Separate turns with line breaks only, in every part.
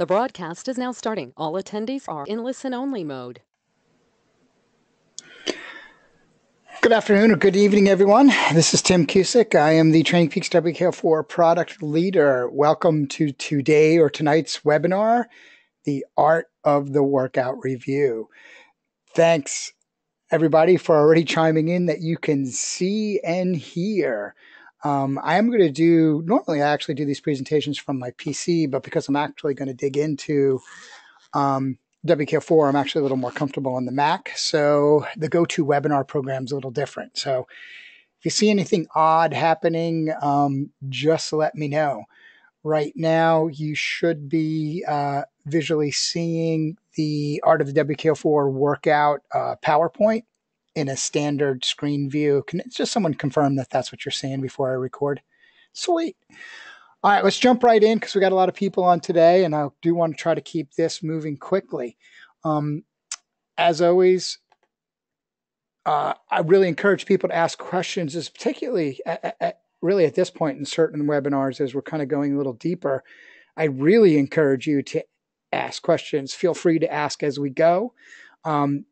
The broadcast is now starting. All attendees are in listen-only mode.
Good afternoon or good evening, everyone. This is Tim Cusick. I am the TrainingPeaks WKO4 product leader. Welcome to today or tonight's webinar, The Art of the Workout Review. Thanks, everybody, for already chiming in that you can see and hear. I am going to normally I actually do these presentations from my PC, but because I'm actually going to dig into WKO4, I'm actually a little more comfortable on the Mac. So the Vo2 webinar program is a little different. So if you see anything odd happening, just let me know. Right now, you should be visually seeing the Art of the WKO4 workout PowerPoint in a standard screen view. Can just someone confirm that that's what you're seeing before I record? Sweet. All right, let's jump right in because we got a lot of people on today, and I do want to try to keep this moving quickly. As always, I really encourage people to ask questions, particularly really at this point in certain webinars as we're kind of going a little deeper. I really encourage you to ask questions. Feel free to ask as we go.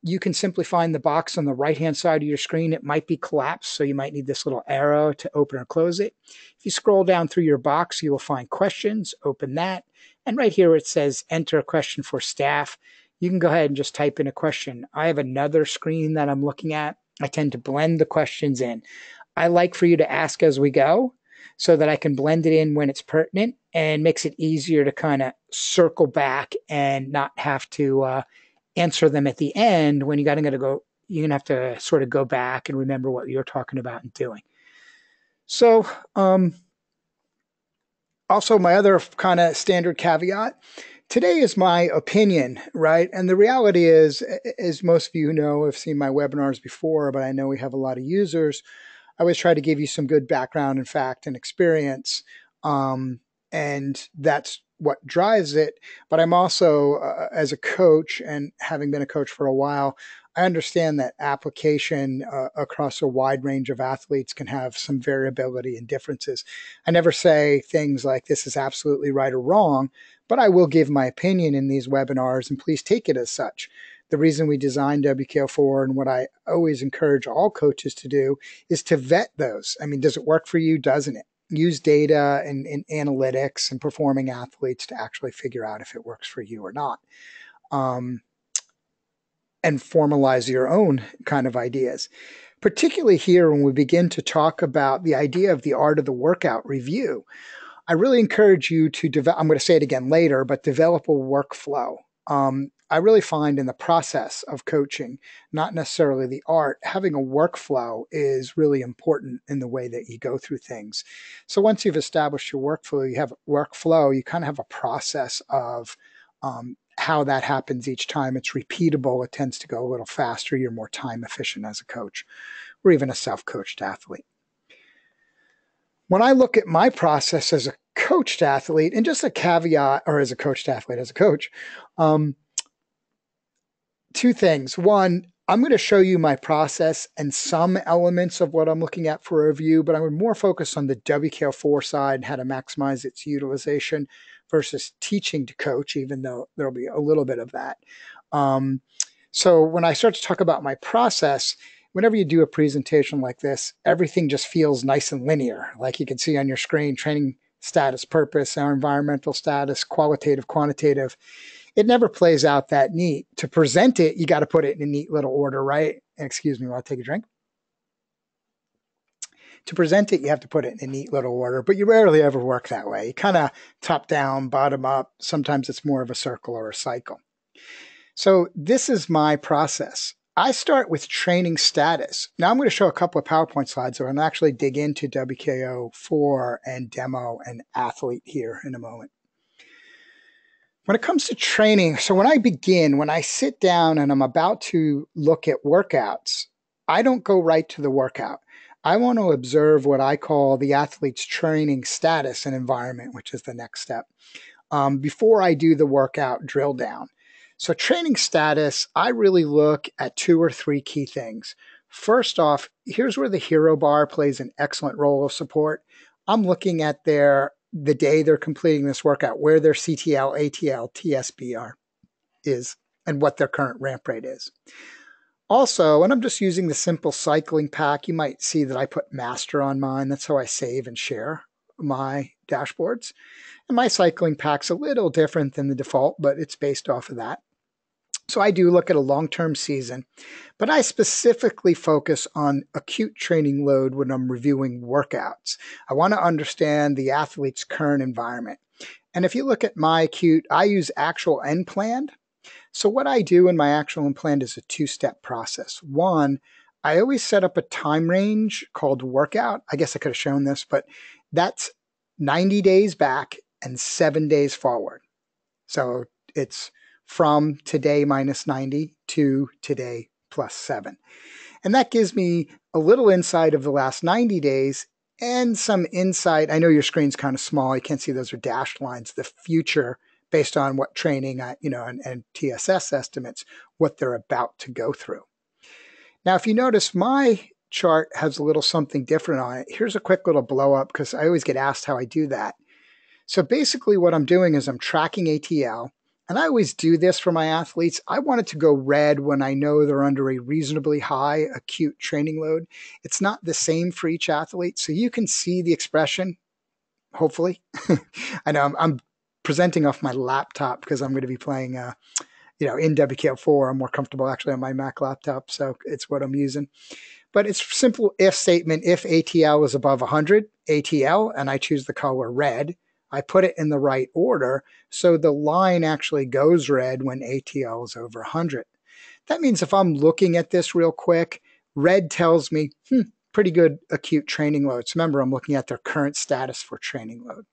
You can simply find the box on the right-hand side of your screen. It might be collapsed, so you might need this little arrow to open or close it. If you scroll down through your box, you will find questions. Open that. And right here it says enter a question for staff. You can go ahead and just type in a question. I have another screen that I'm looking at. I tend to blend the questions in. I like for you to ask as we go so that I can blend it in when it's pertinent and makes it easier to kind of circle back and not have to answer them at the end when you're going to have to sort of go back and remember what you're talking about and doing. So also my other kind of standard caveat, today is my opinion, right? And the reality is, as most of you know, have seen my webinars before, but I know we have a lot of users. I always try to give you some good background and fact and experience. And that's what drives it. But I'm also, as a coach and having been a coach for a while, I understand that application across a wide range of athletes can have some variability and differences. I never say things like this is absolutely right or wrong, but I will give my opinion in these webinars, and please take it as such. The reason we designed WKO4 and what I always encourage all coaches to do is to vet those. I mean, does it work for you? Doesn't it? Use data and analytics and performing athletes to actually figure out if it works for you or not. And formalize your own kind of ideas. Particularly here when we begin to talk about the idea of the art of the workout review, I really encourage you to develop, I'm going to say it again later, but develop a workflow. I really find in the process of coaching, not necessarily the art, having a workflow is really important in the way that you go through things. So once you've established your workflow, you kind of have a process of how that happens each time. It's repeatable. It tends to go a little faster. You're more time efficient as a coach or even a self-coached athlete. When I look at my process as a coached athlete, and just a caveat, or as a coached athlete, as a coach, two things. One, I'm going to show you my process and some elements of what I'm looking at for a review, but I'm more focused on the WKO4 side and how to maximize its utilization versus teaching to coach, even though there'll be a little bit of that. So when I start to talk about my process, whenever you do a presentation like this, everything just feels nice and linear. Like you can see on your screen, training status, purpose, our environmental status, qualitative, quantitative. It never plays out that neat. To present it, you got to put it in a neat little order, right? Excuse me while I take a drink. To present it, you have to put it in a neat little order, but you rarely ever work that way. You kind of top down, bottom up. Sometimes it's more of a circle or a cycle. So this is my process. I start with training status. Now I'm going to show a couple of PowerPoint slides, so I'm going to actually dig into WKO4 and demo and athlete here in a moment. When it comes to training, so when I sit down and I'm about to look at workouts, I don't go right to the workout. I want to observe what I call the athlete's training status and environment, which is the next step, before I do the workout drill down. So training status, I really look at 2 or 3 key things. First off, here's where the hero bar plays an excellent role of support. I'm looking at their the day they're completing this workout, where their CTL, ATL, TSBR is, and what their current ramp rate is. Also, and I'm just using the simple cycling pack, you might see that I put master on mine. That's how I save and share my dashboards. And my cycling pack's a little different than the default, but it's based off of that. So I do look at a long-term season, but I specifically focus on acute training load when I'm reviewing workouts. I want to understand the athlete's current environment. And if you look at my acute, I use actual and planned. So what I do in my actual and planned is a two-step process. One, I always set up a time range called workout. I guess I could have shown this, but that's 90 days back and 7 days forward. So it's from today minus 90 to today plus 7. And that gives me a little insight of the last 90 days and some insight. I know your screen's kind of small. You can't see those are dashed lines. The future, based on what training, and TSS estimates, what they're about to go through. Now, if you notice, my chart has a little something different on it. Here's a quick little blow up because I always get asked how I do that. So basically what I'm doing is I'm tracking ATL, and I always do this for my athletes. I want it to go red when I know they're under a reasonably high acute training load. It's not the same for each athlete, so you can see the expression, hopefully. I know I'm presenting off my laptop because I'm going to be playing, in WKL4. I'm more comfortable actually on my Mac laptop, so it's what I'm using. But it's a simple if statement. If ATL is above 100, ATL, and I choose the color red, I put it in the right order, so the line actually goes red when ATL is over 100. That means if I'm looking at this real quick, red tells me, pretty good acute training loads. Remember, I'm looking at their current status for training load.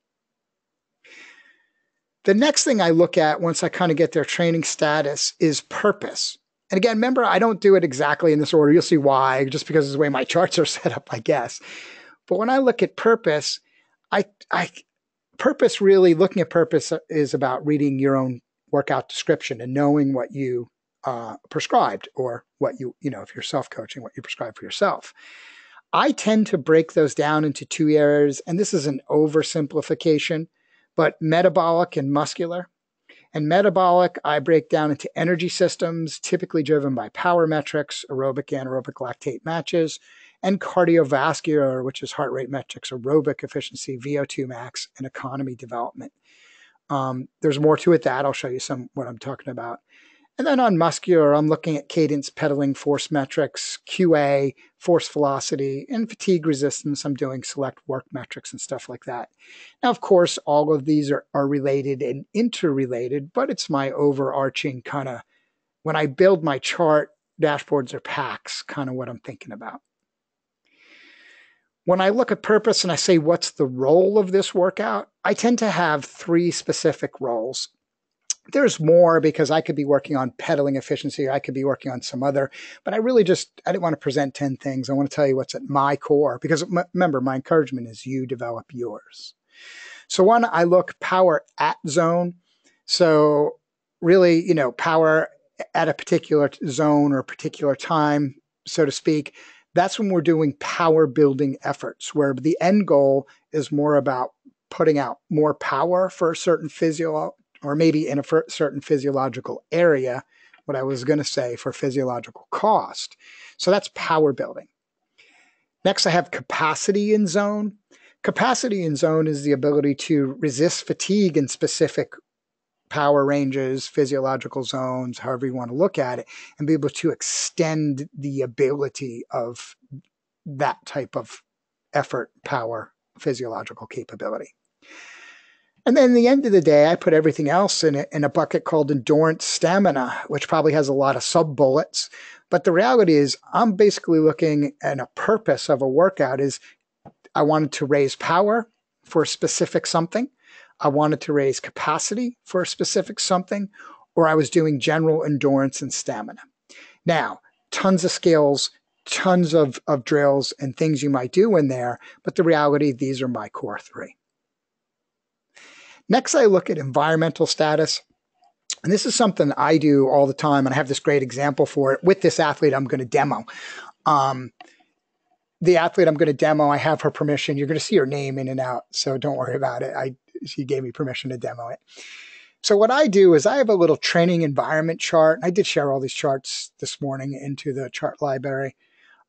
The next thing I look at once I kind of get their training status is purpose. And again, remember, I don't do it exactly in this order. You'll see why, just because of the way my charts are set up, I guess. But when I look at purpose, purpose really, looking at purpose is about reading your own workout description and knowing what you prescribed, or what if you're self-coaching, what you prescribe for yourself. I tend to break those down into two areas, and this is an oversimplification, but metabolic and muscular. And metabolic, I break down into energy systems, typically driven by power metrics, aerobic, anaerobic lactate matches, and cardiovascular, which is heart rate metrics, aerobic efficiency, Vo2 Max, and economy development. There's more to it that I'll show you what I'm talking about. And then on muscular, I'm looking at cadence, pedaling, force metrics, QA, force velocity, and fatigue resistance. I'm doing select work metrics and stuff like that. Now, of course, all of these are related and interrelated, but it's my overarching kind of, when I build my chart, dashboards or packs, kind of what I'm thinking about. When I look at purpose and I say, what's the role of this workout? I tend to have 3 specific roles. There's more because I could be working on pedaling efficiency, or I could be working on some other, but I didn't want to present 10 things. I want to tell you what's at my core, because remember, my encouragement is you develop yours. So one, I look power at zone. So really, power at a particular zone or a particular time, so to speak. That's when we're doing power building efforts, where the end goal is more about putting out more power for a certain or maybe in a certain physiological area, what I was going to say for physiological cost. So that's power building. Next, I have capacity in zone. Capacity in zone is the ability to resist fatigue in specific power ranges, physiological zones, however you want to look at it, and be able to extend the ability of that type of effort, power, physiological capability. And then at the end of the day, I put everything else in a bucket called endurance stamina, which probably has a lot of sub-bullets. But the reality is I'm basically looking at a purpose of a workout is I wanted to raise power for a specific something. I wanted to raise capacity for a specific something, or I was doing general endurance and stamina. Now, tons of skills, tons of drills and things you might do in there, but the reality, these are my core 3. Next, I look at environmental status. And this is something I do all the time, and I have this great example for it with this athlete I'm going to demo. the athlete I'm going to demo, I have her permission. You're going to see her name in and out, so don't worry about it. She gave me permission to demo it. So what I do is I have a little training environment chart. I did share all these charts this morning into the chart library.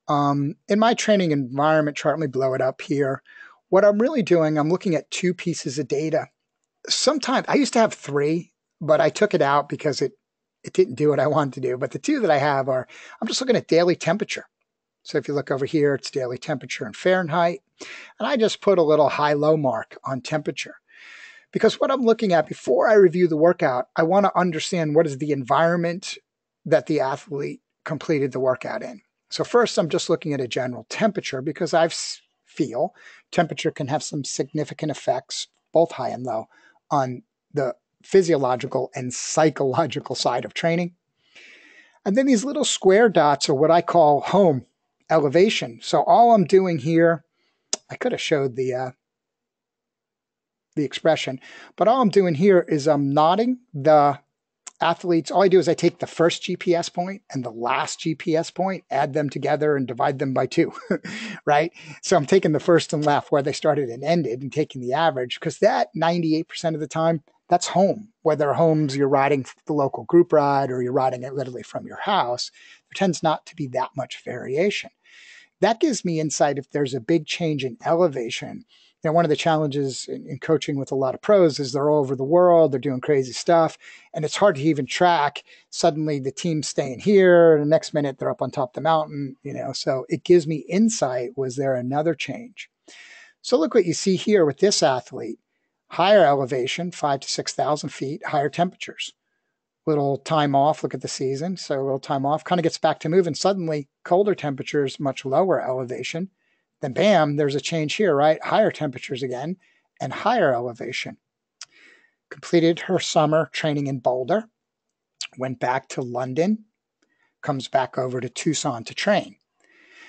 In my training environment chart, let me blow it up here. What I'm really doing, I'm looking at 2 pieces of data. Sometimes I used to have 3, but I took it out because it didn't do what I wanted to do. But the 2 that I have are, I'm just looking at daily temperature. So if you look over here, it's daily temperature in Fahrenheit. And I just put a little high-low mark on temperature. Because what I'm looking at before I review the workout, I want to understand what is the environment that the athlete completed the workout in. So first, I'm just looking at a general temperature because I feel temperature can have some significant effects, both high and low, on the physiological and psychological side of training. And then these little square dots are what I call home elevation. So all I'm doing here, I could have showed the expression, but all I'm doing here is I'm nodding the athletes. All I do is I take the first GPS point and the last GPS point, add them together and divide them by 2, right? So I'm taking the first and left where they started and ended and taking the average, because that 98% of the time, that's home. Whether home's you're riding the local group ride or you're riding it literally from your house, there tends not to be that much variation. That gives me insight if there's a big change in elevation. You know, one of the challenges in coaching with a lot of pros is they're all over the world, they're doing crazy stuff, and it's hard to even track. Suddenly the team's staying here, and the next minute they're up on top of the mountain, you know, so it gives me insight. Was there another change? So look what you see here with this athlete. Higher elevation, 5,000 to 6,000 feet, higher temperatures. Little time off, look at the season. So a little time off, kind of gets back to moving. Suddenly, colder temperatures, much lower elevation. Then bam, there's a change here, right? Higher temperatures again and higher elevation. Completed her summer training in Boulder, went back to London, comes back over to Tucson to train.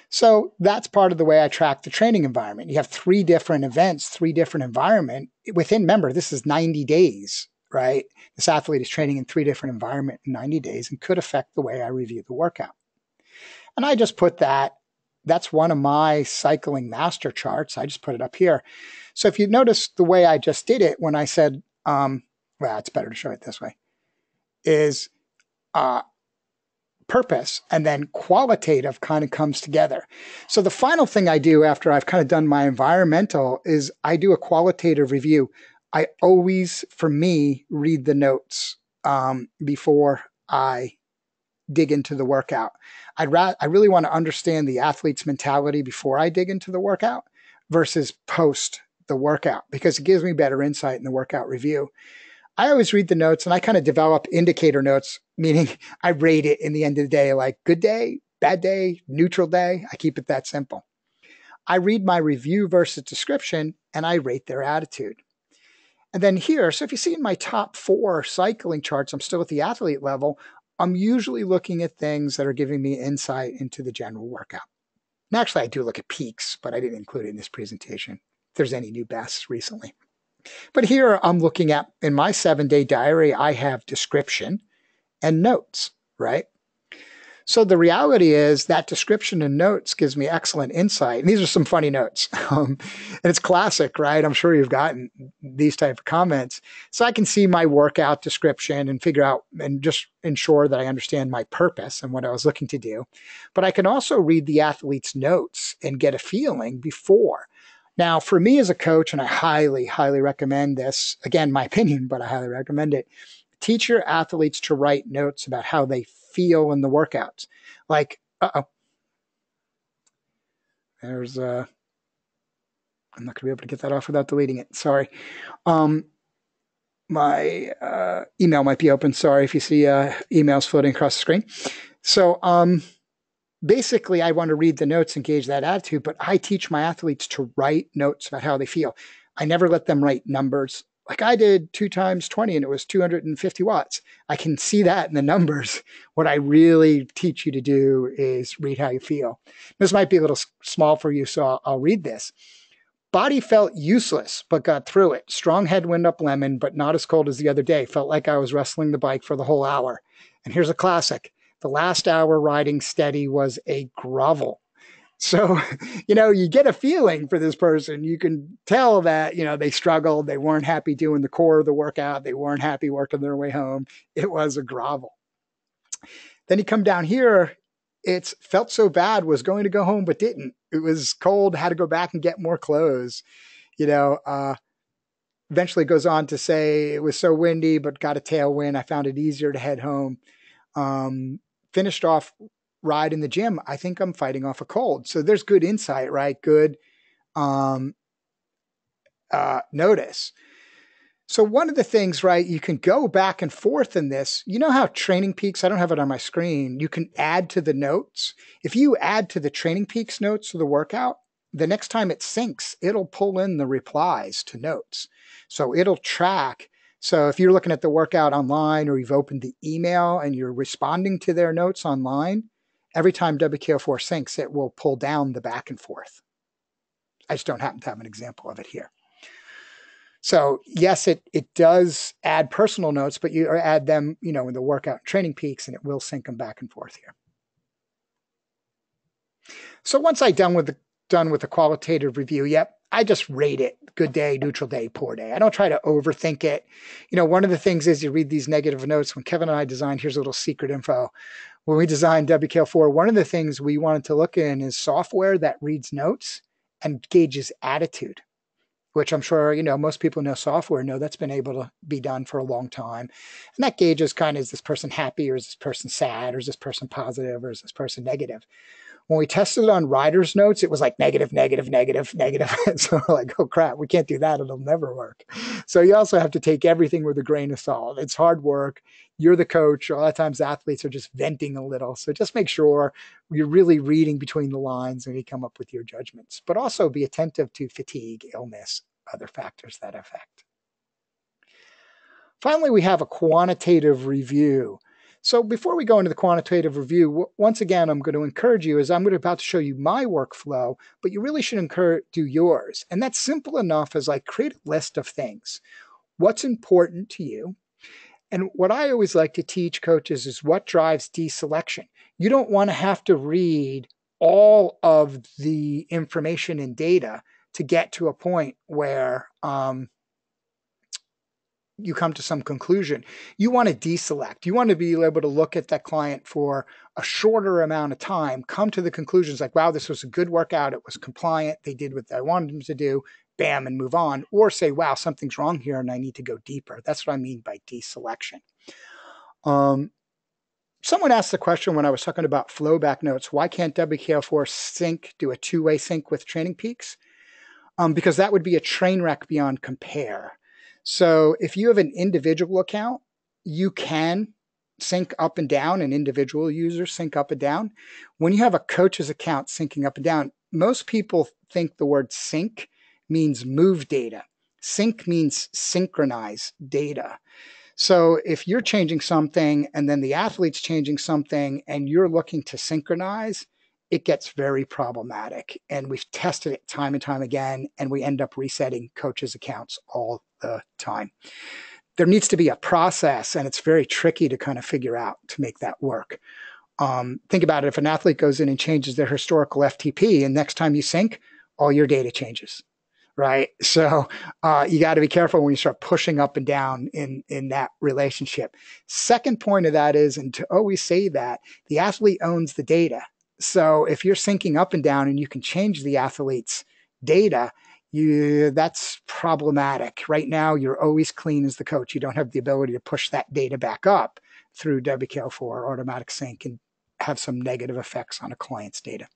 So that's part of the way I track the training environment. You have 3 different events, 3 different environment within, remember, this is 90 days, right? This athlete is training in 3 different environments in 90 days and could affect the way I review the workout. And I just put that. That's one of my cycling master charts. I just put it up here. So if you notice the way I just did it when I said, well, it's better to show it this way, is purpose and then qualitative kind of comes together. So the final thing I do after I've kind of done my environmental is I do a qualitative review. I always, for me, read the notes before I dig into the workout. I really want to understand the athlete's mentality before I dig into the workout versus post the workout, because it gives me better insight in the workout review. I always read the notes and I kind of develop indicator notes, meaning I rate it in the end of the day, like good day, bad day, neutral day. I keep it that simple. I read my review versus description and I rate their attitude. And then here, so if you see in my top 4 cycling charts, I'm still at the athlete level. I'm usually looking at things that are giving me insight into the general workout. And actually, I do look at peaks, but I didn't include it in this presentation. If there's any new bests recently. But here I'm looking at, in my 7-day diary, I have description and notes, right? So the reality is that description and notes gives me excellent insight. And these are some funny notes. And it's classic, right? I'm sure you've gotten these type of comments. So I can see my workout description and figure out and just ensure that I understand my purpose and what I was looking to do. But I can also read the athlete's notes and get a feeling before. Now, for me as a coach, and I highly, highly recommend this, again, my opinion, but I highly recommend it, teach your athletes to write notes about how they feel in the workouts. Like, there's I'm not gonna be able to get that off without deleting it. Sorry. My email might be open. Sorry if you see emails floating across the screen. So basically, I want to read the notes and gauge that attitude, but I teach my athletes to write notes about how they feel. I never let them write numbers. Like I did 2 times 20 and it was 250 watts. I can see that in the numbers. What I really teach you to do is read how you feel. This might be a little small for you, so I'll read this. Body felt useless, but got through it. Strong headwind up lemon, but not as cold as the other day. Felt like I was wrestling the bike for the whole hour. And here's a classic. The last hour riding steady was a grovel. So, you get a feeling for this person. You can tell that, they struggled. They weren't happy doing the core of the workout. They weren't happy working their way home. It was a grovel. Then you come down here. It's felt so bad, was going to go home, but didn't. It was cold, had to go back and get more clothes. Eventually goes on to say it was so windy, but got a tailwind. I found it easier to head home. Finished off ride in the gym. I think I'm fighting off a cold. So there's good insight, right? Good notice. So one of the things, right, you can go back and forth in this. You know how TrainingPeaks, I don't have it on my screen, you can add to the notes. If you add to the TrainingPeaks notes of the workout, the next time it syncs, it'll pull in the replies to notes. So it'll track. So if you're looking at the workout online or you've opened the email and you're responding to their notes online, every time WKO4 syncs, it will pull down the back and forth. I just don't happen to have an example of it here. So yes, it does add personal notes, but you add them, in the workout TrainingPeaks, and it will sync them back and forth here. So once I'm done with the qualitative review, yep, I just rate it. Good day, neutral day, poor day. I don't try to overthink it. One of the things is you read these negative notes. When Kevin and I designed, here's a little secret info. When we designed WKO4, one of the things we wanted to look in is software that reads notes and gauges attitude, which I'm sure, most people know software, know that's been able to be done for a long time. And that gauges kind of, is this person happy, or is this person sad, or is this person positive, or is this person negative? When we tested it on riders' notes, it was like negative, negative, negative, negative. So we're like, oh crap, we can't do that. It'll never work. So you also have to take everything with a grain of salt. It's hard work. You're the coach. A lot of times athletes are just venting a little. So just make sure you're really reading between the lines when you come up with your judgments, but also be attentive to fatigue, illness, other factors that affect. Finally, we have a quantitative review. So before we go into the quantitative review, once again, I'm going to encourage you, as I'm about to show you my workflow, but you really should do yours. And that's simple enough as like create a list of things. What's important to you? And what I always like to teach coaches is what drives deselection. You don't want to have to read all of the information and data to get to a point where you come to some conclusion. You want to deselect. You want to be able to look at that client for a shorter amount of time, come to the conclusions like, wow, this was a good workout. It was compliant. They did what I wanted them to do, bam, and move on. Or say, wow, something's wrong here and I need to go deeper. That's what I mean by deselection. Someone asked the question when I was talking about flowback notes, why can't WKO4 sync, do a two-way sync with TrainingPeaks? Because that would be a train wreck beyond compare. So if you have an individual account, you can sync up and down, and individual users sync up and down. When you have a coach's account syncing up and down, most people think the word sync means move data. Sync means synchronize data. So if you're changing something and then the athlete's changing something and you're looking to synchronize, it gets very problematic. And we've tested it time and time again, and we end up resetting coaches' accounts all the time. There needs to be a process, and it's very tricky to kind of figure out to make that work. Think about it. If an athlete goes in and changes their historical FTP, and next time you sync, all your data changes, right? So you got to be careful when you start pushing up and down in that relationship. Second point of that is, and to always say that, the athlete owns the data. So if you're syncing up and down and you can change the athlete's data, that's problematic. Right now, you're always clean as the coach. You don't have the ability to push that data back up through WKO4 or automatic sync and have some negative effects on a client's data.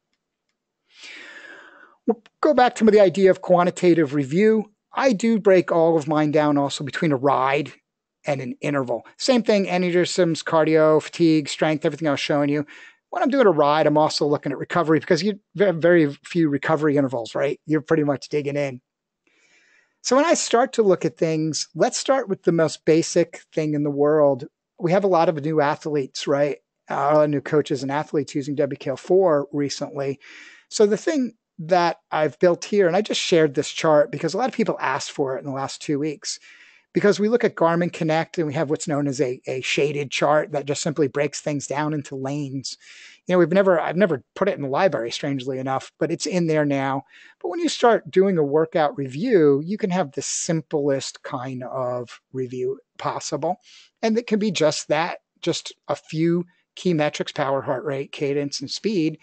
We'll go back to the idea of quantitative review. I do break all of mine down also between a ride and an interval. Same thing, aneurysms, cardio, fatigue, strength, everything I was showing you. When I'm doing a ride, I'm also looking at recovery because you have very few recovery intervals, right? You're pretty much digging in. So when I start to look at things, let's start with the most basic thing in the world. We have a lot of new athletes, right? A lot of new coaches and athletes using WKO4 recently. So the thing that I've built here, and I just shared this chart because a lot of people asked for it in the last 2 weeks. because we look at Garmin Connect and we have what's known as a shaded chart that just simply breaks things down into lanes. I've never put it in the library, strangely enough, but it's in there now. But when you start doing a workout review, you can have the simplest kind of review possible. And it can be just that, just a few key metrics, power, heart rate, cadence, and speed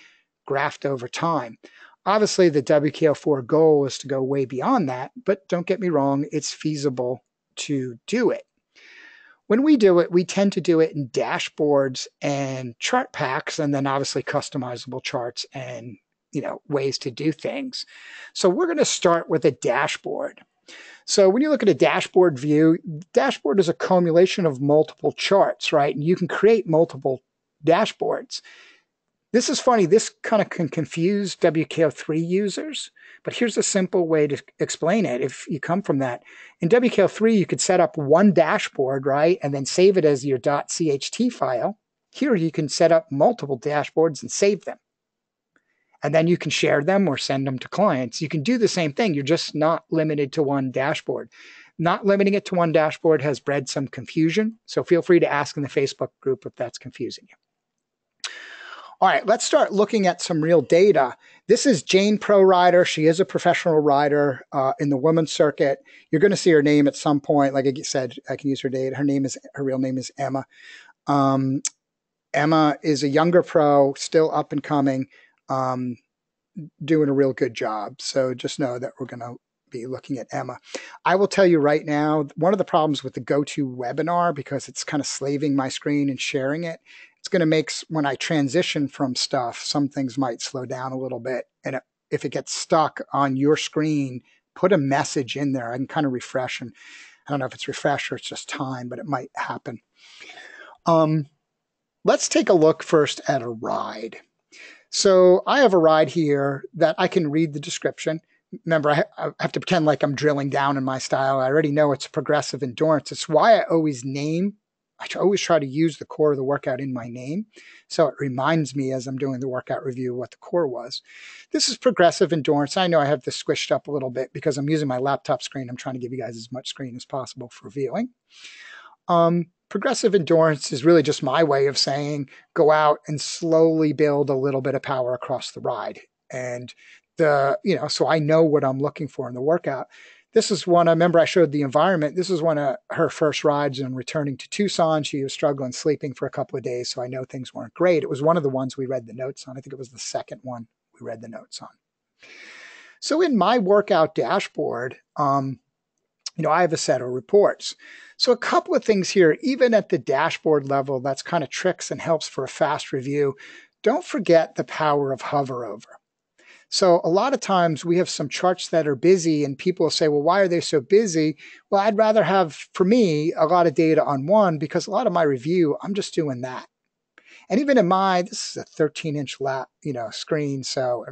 graphed over time. Obviously, the WKO4 goal is to go way beyond that, but don't get me wrong, it's feasible to do it. When we do it, we tend to do it in dashboards and chart packs, and then obviously customizable charts and ways to do things. So we're going to start with a dashboard. So when you look at a dashboard view, dashboard is a cumulation of multiple charts, right? And you can create multiple dashboards. This is funny. This kind of can confuse WKO3 users, but here's a simple way to explain it. If you come from that, in WKO3, you could set up one dashboard, right, and then save it as your .cht file. Here, you can set up multiple dashboards and save them. And then you can share them or send them to clients. You can do the same thing. You're just not limited to one dashboard. Not limiting it to one dashboard has bred some confusion, so feel free to ask in the Facebook group if that's confusing you. All right, let's start looking at some real data. This is Jane Pro Rider. She is a professional rider in the women's circuit. You're going to see her name at some point. Like I said, I can use her date. Her real name is Emma. Emma is a younger pro, still up and coming, doing a real good job. So just know that we're going to be looking at Emma. I will tell you right now, one of the problems with the Vo2 webinar, because it's kind of slaving my screen and sharing it, it's going to make, when I transition from stuff, some things might slow down a little bit. And if it gets stuck on your screen, put a message in there. I can kind of refresh, and I don't know if it's refresh or it's just time, but it might happen. Let's take a look first at a ride. So I have a ride here that I can read the description. Remember, I have to pretend like I'm drilling down in my style. I already know it's progressive endurance. It's why I always try to use the core of the workout in my name. So it reminds me as I'm doing the workout review what the core was. This is progressive endurance. I know I have this squished up a little bit because I'm using my laptop screen. I'm trying to give you guys as much screen as possible for viewing. Progressive endurance is really just my way of saying go out and slowly build a little bit of power across the ride. And so I know what I'm looking for in the workout. This is one, I remember I showed the environment. This is one of her first rides and returning to Tucson. She was struggling sleeping for a couple of days, so I know things weren't great. It was one of the ones we read the notes on. I think it was the second one we read the notes on. So in my workout dashboard, I have a set of reports. So a couple of things here, even at the dashboard level, that's kind of tricks and helps for a fast review. Don't forget the power of hover over. So a lot of times we have some charts that are busy and people will say, well, why are they so busy? Well, I'd rather have, for me, a lot of data on one because a lot of my review, I'm just doing that. And even in this is a 13-inch screen. So,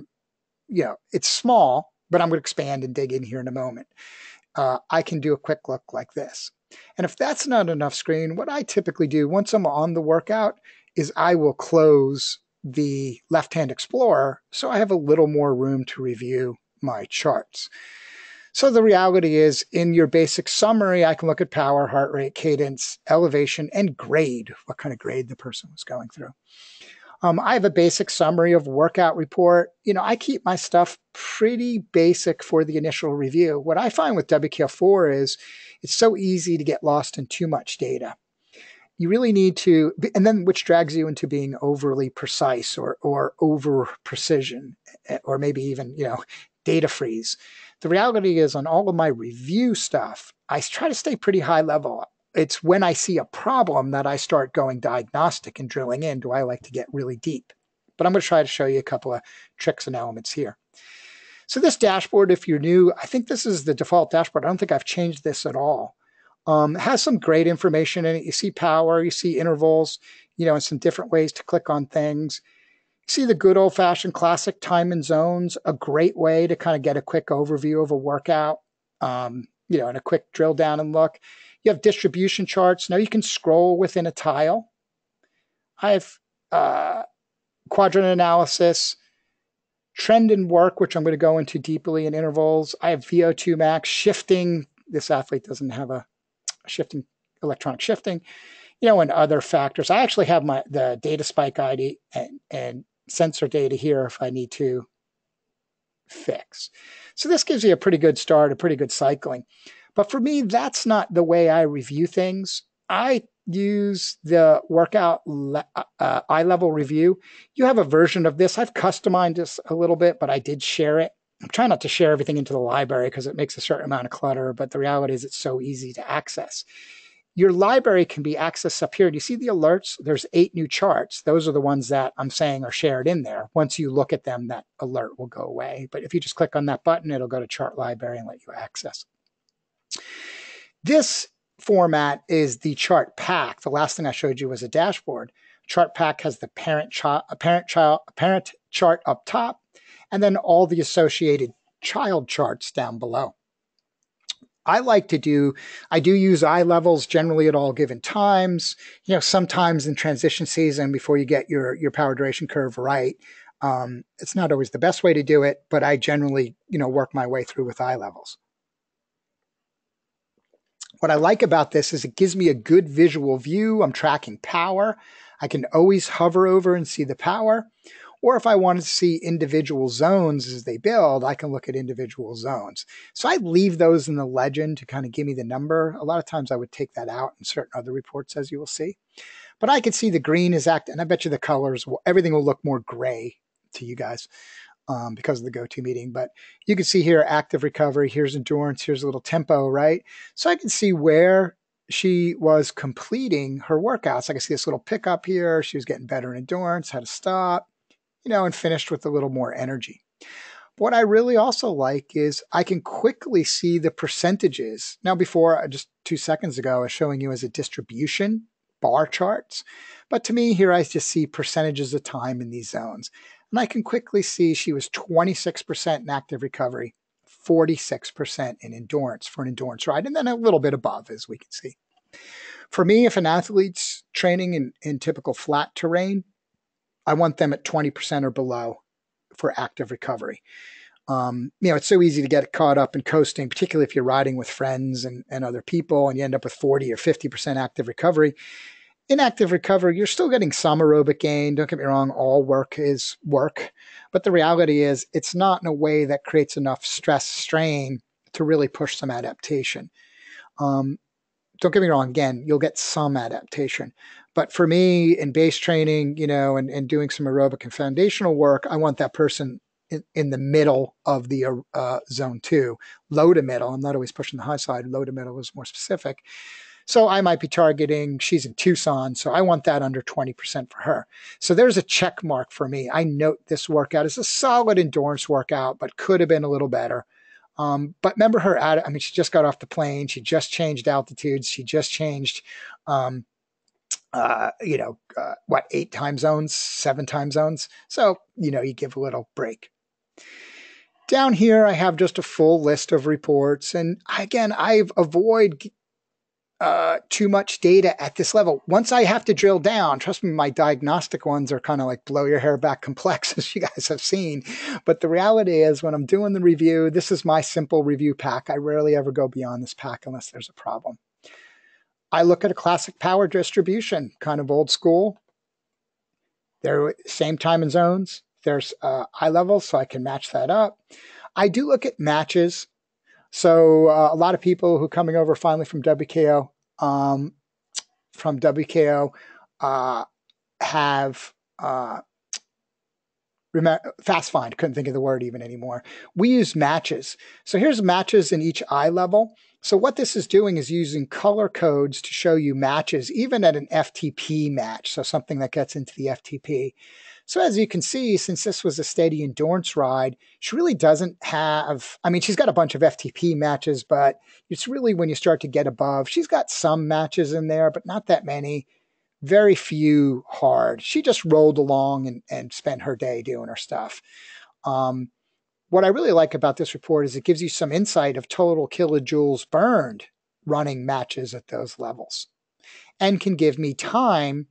it's small, but I'm going to expand and dig in here in a moment. I can do a quick look like this. And if that's not enough screen, what I typically do once I'm on the workout is I will close the left-hand explorer so I have a little more room to review my charts. So the reality is in your basic summary, I can look at power, heart rate, cadence, elevation, and grade, what kind of grade the person was going through. I have a basic summary of workout report. I keep my stuff pretty basic for the initial review. What I find with WKO4 is it's so easy to get lost in too much data. You really need to, and then which drags you into being overly precise or over precision, or maybe even, data freeze. The reality is on all of my review stuff, I try to stay pretty high level. It's when I see a problem that I start going diagnostic and drilling in. Do I like to get really deep? But I'm going to try to show you a couple of tricks and elements here. So this dashboard, if you're new, I think this is the default dashboard. I don't think I've changed this at all. Has some great information in it. You see power, you see intervals, and some different ways to click on things. You see the good old-fashioned classic time and zones, a great way to kind of get a quick overview of a workout, and a quick drill down and look. You have distribution charts. Now you can scroll within a tile. I have quadrant analysis, trend and work, which I'm going to go into deeply in intervals. I have Vo2 Max, shifting. This athlete doesn't have a shifting, electronic shifting, and other factors. I actually have the data spike ID and sensor data here if I need to fix. So this gives you a pretty good start, a pretty good cycling. But for me, that's not the way I review things. I use the workout eye level review. You have a version of this. I've customized this a little bit, but I did share it. I'm trying not to share everything into the library because it makes a certain amount of clutter, but the reality is it's so easy to access. Your library can be accessed up here. Do you see the alerts? There's 8 new charts. Those are the ones that I'm saying are shared in there. Once you look at them, that alert will go away. But if you just click on that button, it'll go to chart library and let you access. This format is the chart pack. The last thing I showed you was a dashboard. Chart pack has the parent chart up top, and then all the associated child charts down below. I do use eye levels generally at all given times, sometimes in transition season before you get your power duration curve right. It's not always the best way to do it, but I generally, work my way through with eye levels. What I like about this is it gives me a good visual view. I'm tracking power. I can always hover over and see the power. Or if I wanted to see individual zones as they build, I can look at individual zones. So I leave those in the legend to kind of give me the number. A lot of times I would take that out in certain other reports, as you will see. But I can see the green is active, and I bet you the colors, everything will look more gray to you guys because of the Go2 meeting. But you can see here active recovery, here's endurance, here's a little tempo, right? So I can see where she was completing her workouts. I can see this little pickup here. She was getting better in endurance, had to stop, and finished with a little more energy. What I really also like is I can quickly see the percentages. Now, before, just 2 seconds ago, I was showing you as a distribution, bar charts. But to me, here I just see percentages of time in these zones. And I can quickly see she was 26% in active recovery, 46% in endurance for an endurance ride, and then a little bit above, as we can see. For me, if an athlete's training in typical flat terrain, I want them at 20% or below for active recovery. It's so easy to get caught up in coasting, particularly if you're riding with friends and other people, and you end up with 40 or 50% active recovery. In active recovery, you're still getting some aerobic gain. Don't get me wrong, all work is work. But the reality is it's not in a way that creates enough stress strain to really push some adaptation. Don't get me wrong, again, you'll get some adaptation. But for me, in base training, and doing some aerobic and foundational work, I want that person in the middle of the zone 2, low to middle. I'm not always pushing the high side. Low to middle is more specific. So I might be targeting, she's in Tucson, so I want that under 20% for her. So there's a check mark for me. I note this workout is a solid endurance workout, but could have been a little better. But remember her, she just got off the plane. She just changed altitudes. She just changed, 8 time zones, 7 time zones. So, you give a little break. Down here, I have just a full list of reports. And again, I avoid too much data at this level. Once I have to drill down, trust me, my diagnostic ones are kind of like blow your hair back complex, as you guys have seen. But the reality is when I'm doing the review, this is my simple review pack. I rarely ever go beyond this pack unless there's a problem. I look at a classic power distribution, kind of old school. They're same time and zones. There's eye level, so I can match that up. I do look at matches. So a lot of people who are coming over finally from WKO, have fast find. Couldn't think of the word even anymore. We use matches. So here's matches in each eye level. So what this is doing is using color codes to show you matches, even at an FTP match. So something that gets into the FTP. So as you can see, since this was a steady endurance ride, she really doesn't have, she's got a bunch of FTP matches, but it's really when you start to get above, she's got some matches in there, but not that many, very few hard. She just rolled along and spent her day doing her stuff. What I really like about this report is it gives you some insight of total kilojoules burned running matches at those levels and can give me time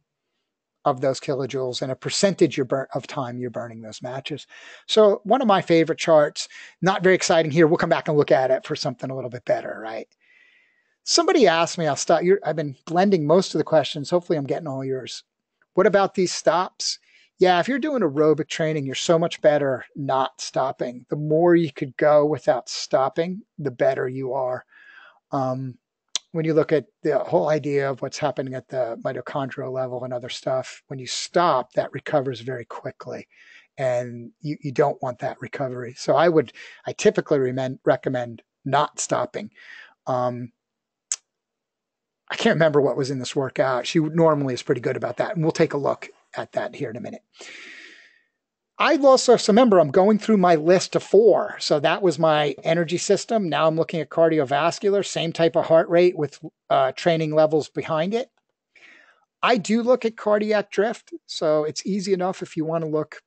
of those kilojoules and a percentage of time you're burning those matches. So one of my favorite charts, not very exciting here. We'll come back and look at it for something a little bit better, right? Somebody asked me, I've been blending most of the questions. Hopefully I'm getting all yours. What about these stops? Yeah, if you're doing aerobic training, you're so much better not stopping. The more you could go without stopping, the better you are. Um, when you look at the whole idea of what's happening at the mitochondrial level and other stuff, when you stop, that recovers very quickly. And you don't want that recovery. So I typically recommend not stopping. Um, I can't remember what was in this workout. She normally is pretty good about that. And we'll take a look at that here in a minute. I also, so remember, I'm going through my list of 4. So that was my energy system. Now I'm looking at cardiovascular, same type of heart rate with training levels behind it. I do look at cardiac drift. So it's easy enough if you want to look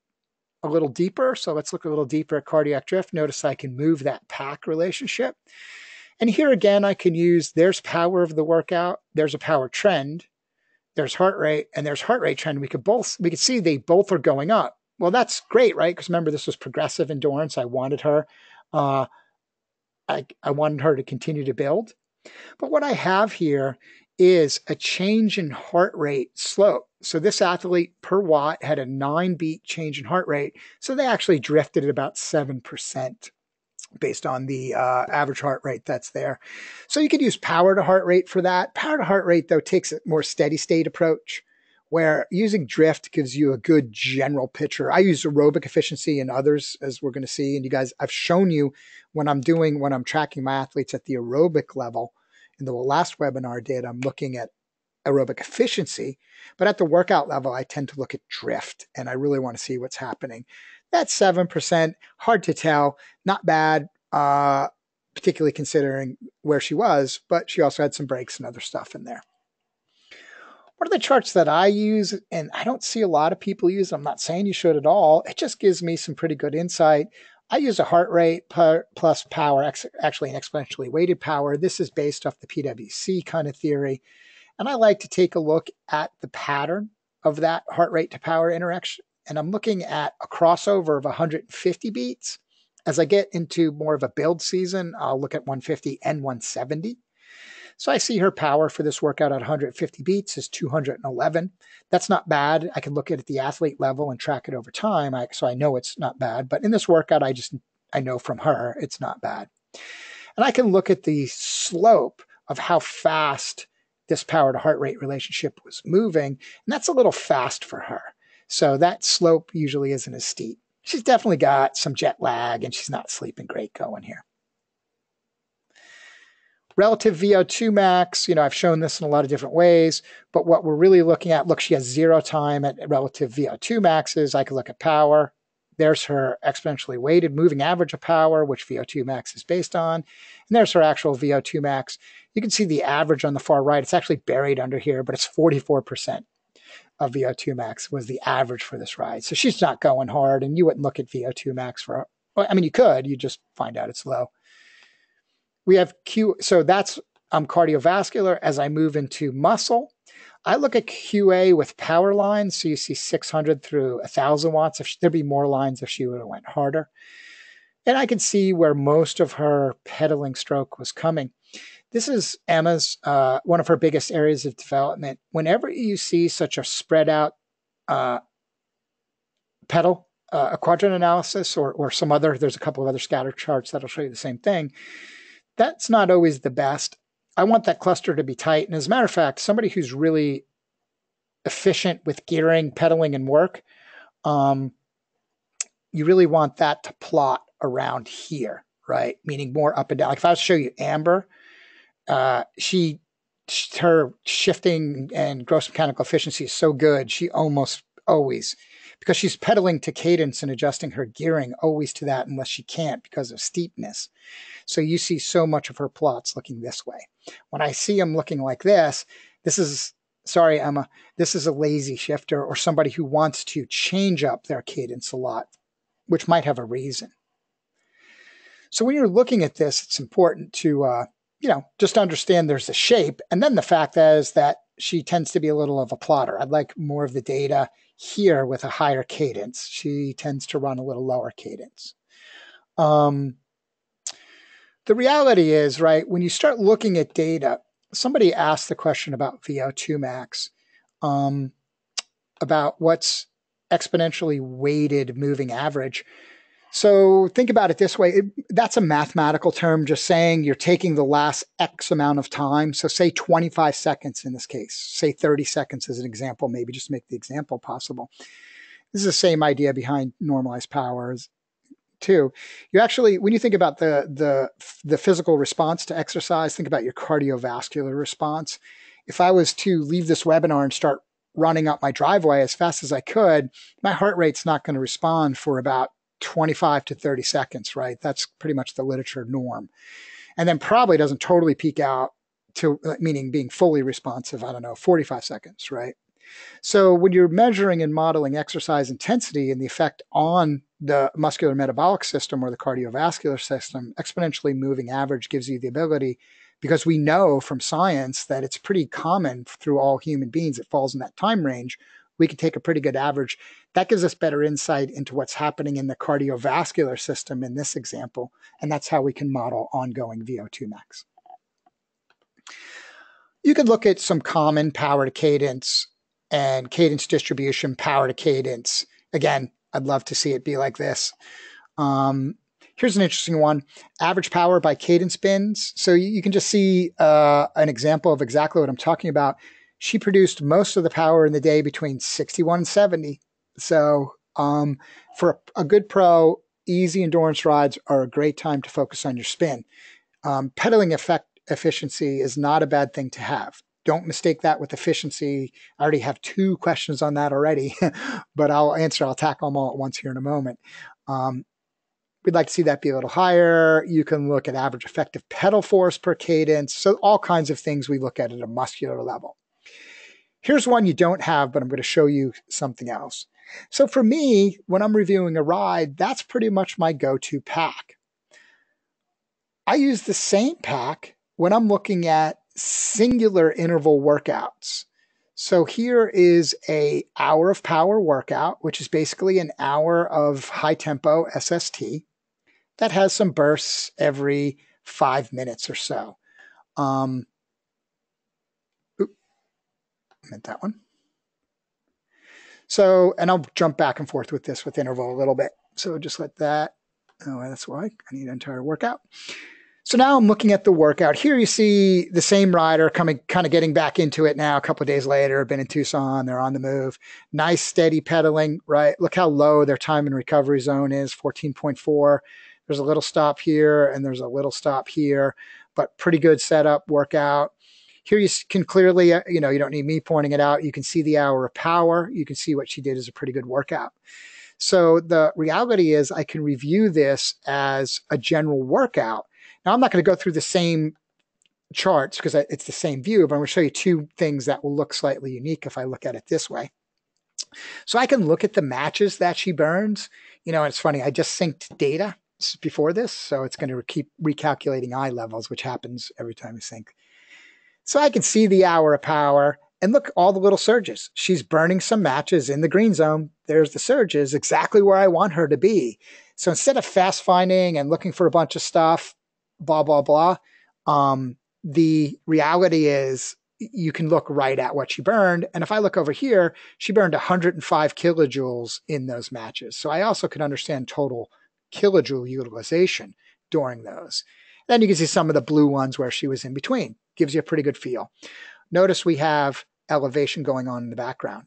a little deeper. So let's look a little deeper at cardiac drift. Notice I can move that pack relationship. And here again, I can use, there's power of the workout. There's a power trend. There's heart rate and there's heart rate trend. We could see they both are going up. Well, that's great, right? Because remember, this was progressive endurance. I wanted her, I wanted her to continue to build. But what I have here is a change in heart rate slope. So this athlete per watt had a 9-beat change in heart rate. So they actually drifted at about 7% based on the average heart rate that's there. So you could use power to heart rate for that. Power to heart rate, though, takes a more steady state approach, where using drift gives you a good general picture. I use aerobic efficiency and others, as we're going to see. And you guys, I've shown you when I'm tracking my athletes at the aerobic level. In the last webinar I did, I'm looking at aerobic efficiency, but at the workout level, I tend to look at drift, and I really want to see what's happening. That's 7%, hard to tell, not bad, particularly considering where she was, but she also had some breaks and other stuff in there. What are the charts that I use? And I don't see a lot of people use them. I'm not saying you should at all. It just gives me some pretty good insight. I use a heart rate plus power, actually an exponentially weighted power. This is based off the PwC kind of theory. And I like to take a look at the pattern of that heart rate to power interaction. And I'm looking at a crossover of 150 beats. As I get into more of a build season, I'll look at 150 and 170. So I see her power for this workout at 150 beats is 211. That's not bad. I can look at it at the athlete level and track it over time. So I know it's not bad. But in this workout, I know from her it's not bad. And I can look at the slope of how fast this power to heart rate relationship was moving. And that's a little fast for her. So that slope usually isn't as steep. She's definitely got some jet lag and she's not sleeping great going here. Relative Vo2 Max, I've shown this in a lot of different ways, but what we're really looking at, look, she has 0 time at relative Vo2 maxes. I can look at power. There's her exponentially weighted moving average of power, which Vo2 Max is based on. And there's her actual Vo2 Max. You can see the average on the far right. It's actually buried under here, but it's 44% of Vo2 Max was the average for this ride. So she's not going hard, and you wouldn't look at Vo2 Max for, you could, you just find out it's low. We have so that's cardiovascular. As I move into muscle, I look at QA with power lines. So you see 600 through 1,000 watts. There'd be more lines if she would have went harder. And I can see where most of her pedaling stroke was coming. This is Emma's, one of her biggest areas of development. Whenever you see such a spread out pedal, a quadrant analysis or some other, there's a couple of other scatter charts that'll show you the same thing. That's not always the best. I want that cluster to be tight. And as a matter of fact, somebody who's really efficient with gearing, pedaling, and work, you really want that to plot around here, right? Meaning more up and down. Like if I was to show you Amber, her shifting and gross mechanical efficiency is so good, she almost always, because she's pedaling to cadence and adjusting her gearing always to that unless she can't because of steepness. So you see so much of her plots looking this way. When I see them looking like this is, sorry, Emma, this is a lazy shifter or somebody who wants to change up their cadence a lot, which might have a reason. So when you're looking at this, it's important to, just understand there's a shape. And then the fact is that she tends to be a little of a plotter. I'd like more of the data here with a higher cadence. She tends to run a little lower cadence. The reality is, right, when you start looking at data, somebody asked the question about Vo2 Max, about what's exponentially weighted moving average. So think about it this way. That's a mathematical term, just saying you're taking the last X amount of time. So say 25 seconds in this case, say 30 seconds as an example, maybe just make the example possible. This is the same idea behind normalized powers too. You actually, when you think about the physical response to exercise, think about your cardiovascular response. If I was to leave this webinar and start running up my driveway as fast as I could, my heart rate's not going to respond for about 25 to 30 seconds, right? That's pretty much the literature norm. And then probably doesn't totally peak out to, meaning being fully responsive, I don't know, 45 seconds, right? So when you're measuring and modeling exercise intensity and the effect on the muscular metabolic system or the cardiovascular system, exponentially moving average gives you the ability, because we know from science that it's pretty common through all human beings, it falls in that time range. We can take a pretty good average. That gives us better insight into what's happening in the cardiovascular system in this example, and that's how we can model ongoing Vo2 max. You could look at some common power to cadence and cadence distribution, power to cadence. Again, I'd love to see it be like this. Here's an interesting one, average power by cadence bins. So you can just see an example of exactly what I'm talking about. She produced most of the power in the day between 61 and 70. So for a good pro, easy endurance rides are a great time to focus on your spin. Pedaling efficiency is not a bad thing to have. Don't mistake that with efficiency. I already have 2 questions on that already, but I'll tackle them all at once here in a moment. We'd like to see that be a little higher. You can look at average effective pedal force per cadence. So all kinds of things we look at a muscular level. Here's one you don't have, but I'm going to show you something else. So for me, when I'm reviewing a ride, that's pretty much my go-to pack. I use the same pack when I'm looking at singular interval workouts. So here is an hour of power workout, which is basically an hour of high tempo SST that has some bursts every 5 minutes or so. I meant that one. So, and I'll jump back and forth with this with interval a little bit. So just let that, oh, that's why I need an entire workout. So now I'm looking at the workout. Here you see the same rider kind of getting back into it now a couple of days later, been in Tucson, they're on the move. Nice steady pedaling, right? Look how low their time in recovery zone is, 14.4. There's a little stop here and there's a little stop here, but pretty good setup workout. Here you can clearly, you don't need me pointing it out. You can see the hour of power. You can see what she did is a pretty good workout. So the reality is I can review this as a general workout. Now, I'm not going to go through the same charts because it's the same view, but I'm going to show you 2 things that will look slightly unique if I look at it this way. So I can look at the matches that she burns. It's funny, I just synced data before this, so it's going to keep recalculating eye levels, which happens every time you sync. So I can see the hour of power and look, all the little surges. She's burning some matches in the green zone. There's the surges, exactly where I want her to be. So instead of fast finding and looking for a bunch of stuff, blah, blah, blah. The reality is you can look right at what she burned. And if I look over here, she burned 105 kilojoules in those matches. So I also can understand total kilojoule utilization during those. Then you can see some of the blue ones where she was in between. Gives you a pretty good feel. Notice we have elevation going on in the background.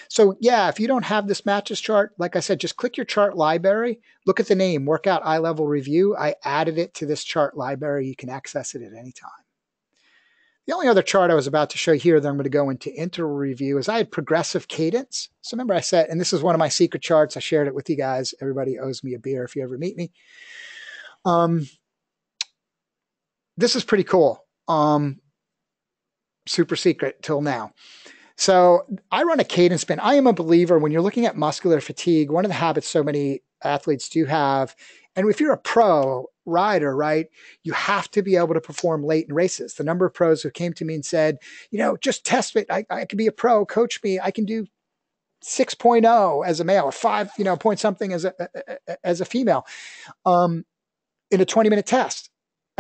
So yeah, if you don't have this matches chart, like I said, just click your chart library, look at the name, Workout Eye Level Review. I added it to this chart library. You can access it at any time. The only other chart I was about to show here that I'm going to go into interval review is I had progressive cadence. So remember I said, and this is one of my secret charts. I shared it with you guys. Everybody owes me a beer if you ever meet me. This is pretty cool. Super secret till now. So I run a cadence spin. I am a believer when you're looking at muscular fatigue, one of the habits so many athletes do have, and if you're a pro rider, right, you have to be able to perform late in races. The number of pros who came to me and said, just test it. I can be a pro, coach me. I can do 6.0 as a male or 5, point something as a female in a 20-minute test.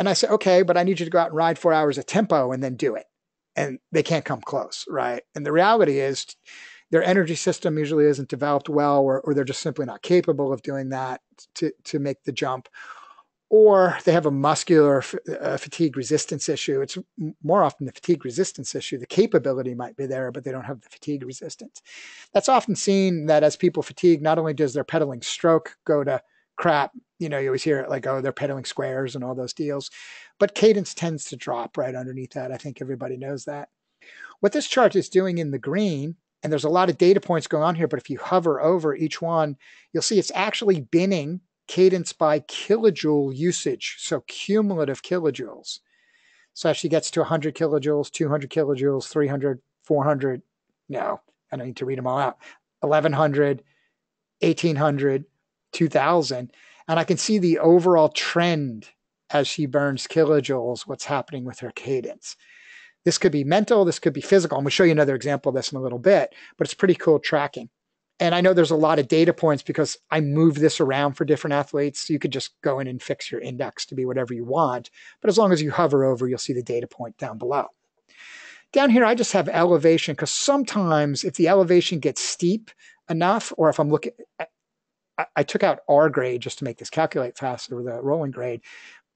And I say, okay, but I need you to go out and ride 4 hours at tempo and then do it. And they can't come close, right? And the reality is their energy system usually isn't developed well, or they're just simply not capable of doing that to make the jump. Or they have a muscular fatigue resistance issue. It's more often the fatigue resistance issue. The capability might be there, but they don't have the fatigue resistance. That's often seen that as people fatigue, not only does their pedaling stroke go to crap, you always hear it like, oh, they're pedaling squares and all those deals, but cadence tends to drop right underneath that. I think everybody knows that. What this chart is doing in the green, and there's a lot of data points going on here, but if you hover over each one, you'll see it's actually binning cadence by kilojoule usage, so cumulative kilojoules. So as she gets to 100 kilojoules, 200 kilojoules, 300, 400, no, I don't need to read them all out, 1100, 1800, 2000, and I can see the overall trend as she burns kilojoules, what's happening with her cadence. This could be mental, this could be physical. I'm going to show you another example of this in a little bit, but it's pretty cool tracking. And I know there's a lot of data points because I move this around for different athletes. So you could just go in and fix your index to be whatever you want. But as long as you hover over, you'll see the data point down below. Down here, I just have elevation because sometimes if the elevation gets steep enough, or if I'm looking, I took out R grade just to make this calculate faster with a rolling grade,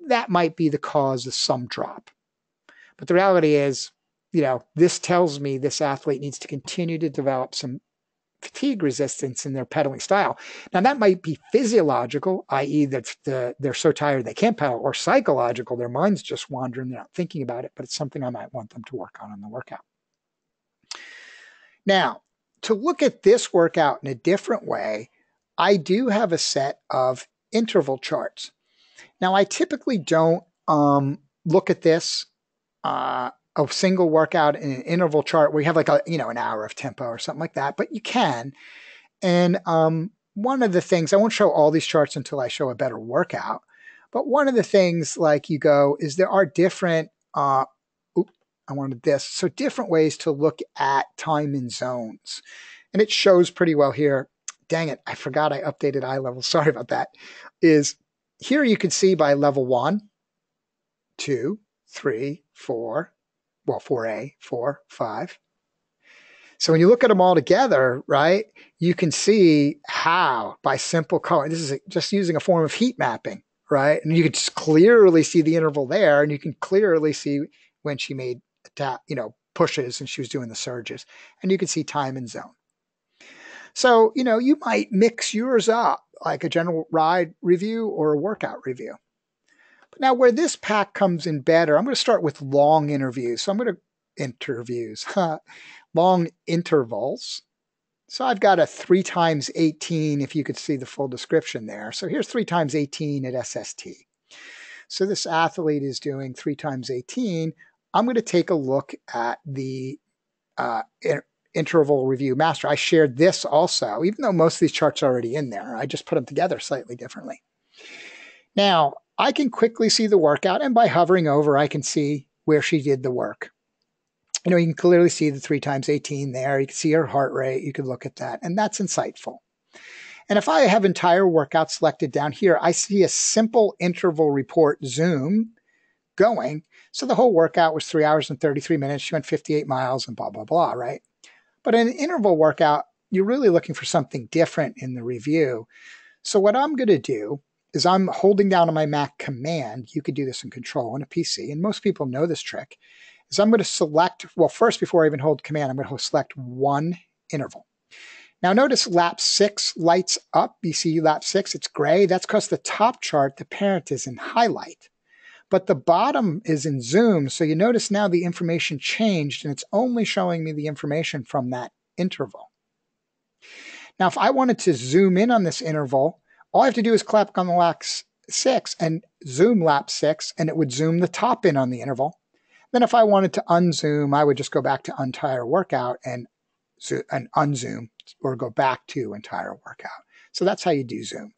that might be the cause of some drop. But the reality is, this tells me this athlete needs to continue to develop some fatigue resistance in their pedaling style. Now, that might be physiological, i.e. that they're so tired they can't pedal, or psychological, their mind's just wandering, they're not thinking about it, but it's something I might want them to work on in the workout. Now, to look at this workout in a different way, I do have a set of interval charts. Now, I typically don't look at this a single workout in an interval chart where you have like an hour of tempo or something like that, but you can. And one of the things, I won't show all these charts until I show a better workout, but one of the things like you go is there are different, so different ways to look at time in zones. And it shows pretty well here. Dang it, I forgot I updated eye level. Sorry about that. Is here you can see by level 1, 2, 3, 4, 4A, 4, 5. So when you look at them all together, right, you can see how by simple color, this is just using a form of heat mapping, right? And you can just clearly see the interval there, and you can clearly see when she made pushes and she was doing the surges, and you can see time and zone. So, you might mix yours up like a general ride review or a workout review. Now, where this pack comes in better, I'm going to start with long interviews. So I'm going to long intervals. So I've got a 3 times 18, if you could see the full description there. So here's 3 times 18 at SST. So this athlete is doing 3 times 18. I'm going to take a look at the interval review master. I shared this also, even though most of these charts are already in there. I just put them together slightly differently. Now, I can quickly see the workout, and by hovering over, I can see where she did the work. You can clearly see the 3 times 18 there. You can see her heart rate. You can look at that, and that's insightful. And if I have entire workout selected down here, I see a simple interval report zoom going. So the whole workout was 3 hours and 33 minutes. She went 58 miles and blah, blah, blah, right? But in an interval workout, you're really looking for something different in the review. So what I'm going to do is I'm holding down on my Mac Command. You could do this in Control on a PC, and most people know this trick. Is I'm going to select, first before I even hold Command, I'm going to select one interval. Now notice lap 6 lights up. You see lap 6, it's gray. That's because the top chart, the parent, is in highlight. But the bottom is in zoom, so you notice now the information changed, and it's only showing me the information from that interval. Now, if I wanted to zoom in on this interval, all I have to do is click on the lap 6 and zoom lap 6, and it would zoom the top in on the interval. Then if I wanted to unzoom, I would just go back to entire workout and unzoom, or go back to entire workout. So that's how you do zoom.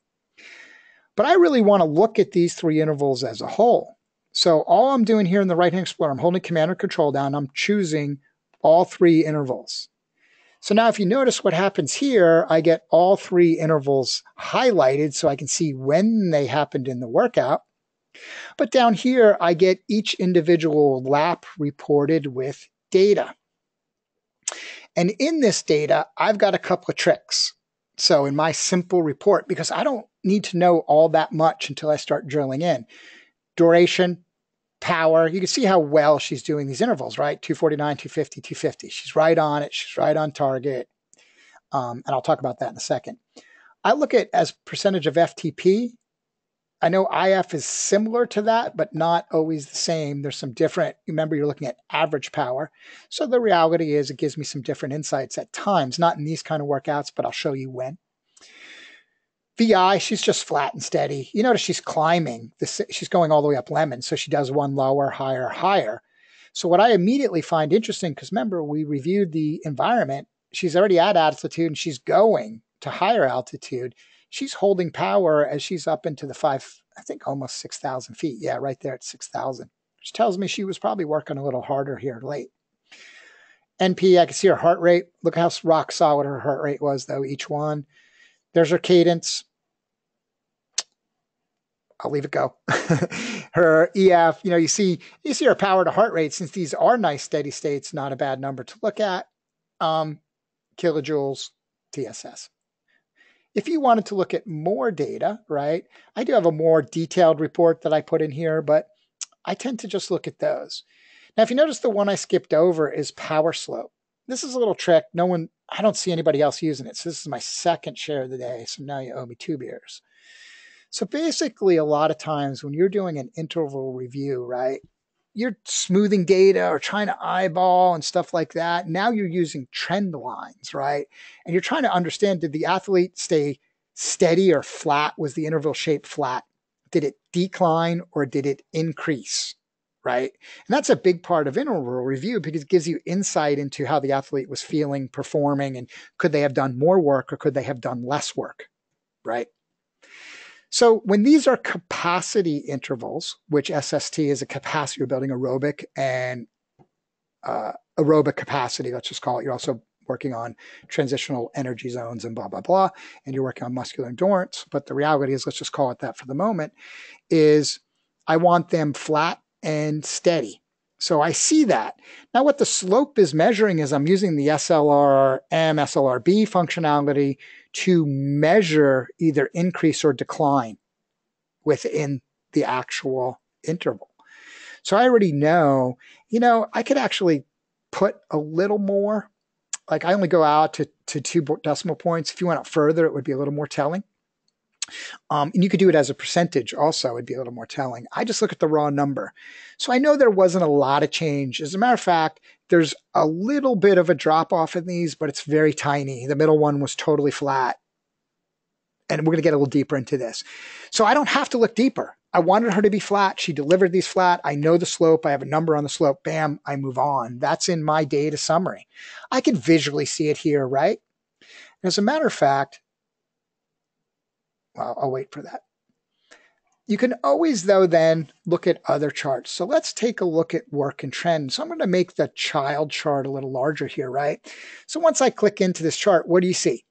But I really want to look at these 3 intervals as a whole. So all I'm doing here in the right-hand explorer, I'm holding Command or Control down, I'm choosing all 3 intervals. So now if you notice what happens here, I get all 3 intervals highlighted so I can see when they happened in the workout. But down here, I get each individual lap reported with data. And in this data, I've got a couple of tricks. So in my simple report, because I don't need to know all that much until I start drilling in. Duration, power, you can see how well she's doing these intervals, right? 249, 250, 250. She's right on it. She's right on target. And I'll talk about that in a second. I look at as percentage of FTP. I know IF is similar to that, but not always the same. There's some different, remember you're looking at average power. So the reality is it gives me some different insights at times, not in these kind of workouts, but I'll show you when. VI, she's just flat and steady. You notice she's climbing. She's going all the way up lemon. So she does one lower, higher, higher. So what I immediately find interesting, because remember, we reviewed the environment. She's already at altitude and she's going to higher altitude. She's holding power as she's up into the I think almost 6,000 feet. Yeah, right there at 6,000. Which tells me she was probably working a little harder here late. NP, I can see her heart rate. Look how rock solid her heart rate was, though, each one. There's her cadence. I'll leave it go. Her EF, you see her power to heart rate, since these are nice steady states, not a bad number to look at. Kilojoules, TSS. If you wanted to look at more data, right, I do have a more detailed report that I put in here, but I tend to just look at those. Now, if you notice, the one I skipped over is power slope. This is a little trick. I don't see anybody else using it. So this is my second share of the day. So now you owe me 2 beers. So basically, a lot of times when you're doing an interval review, right, you're smoothing data or trying to eyeball and stuff like that. Now you're using trend lines, right? And you're trying to understand, did the athlete stay steady or flat? Was the interval shape flat? Did it decline or did it increase, right? And that's a big part of interval review, because it gives you insight into how the athlete was feeling, performing, and could they have done more work or could they have done less work, right? So when these are capacity intervals, which SST is a capacity, you're building aerobic and aerobic capacity, let's just call it. You're also working on transitional energy zones and blah, blah, blah. And you're working on muscular endurance. But the reality is, let's just call it that for the moment, is I want them flat and steady. So I see that. Now what the slope is measuring is I'm using the SLRM, SLRB functionality to measure either increase or decline within the actual interval. So I already know, I could actually put a little more. Like I only go out to 2 decimal points. If you went out further, it would be a little more telling. And you could do it as a percentage also. It'd be a little more telling. I just look at the raw number. So I know there wasn't a lot of change. As a matter of fact, there's a little bit of a drop off in these, but it's very tiny. The middle one was totally flat. And we're going to get a little deeper into this. So I don't have to look deeper. I wanted her to be flat. She delivered these flat. I know the slope. I have a number on the slope. Bam, I move on. That's in my data summary. I can visually see it here, right? As a matter of fact, well, I'll wait for that. You can always, though, then look at other charts. So let's take a look at work and trend. So I'm going to make the child chart a little larger here, right? So once I click into this chart, what do you see?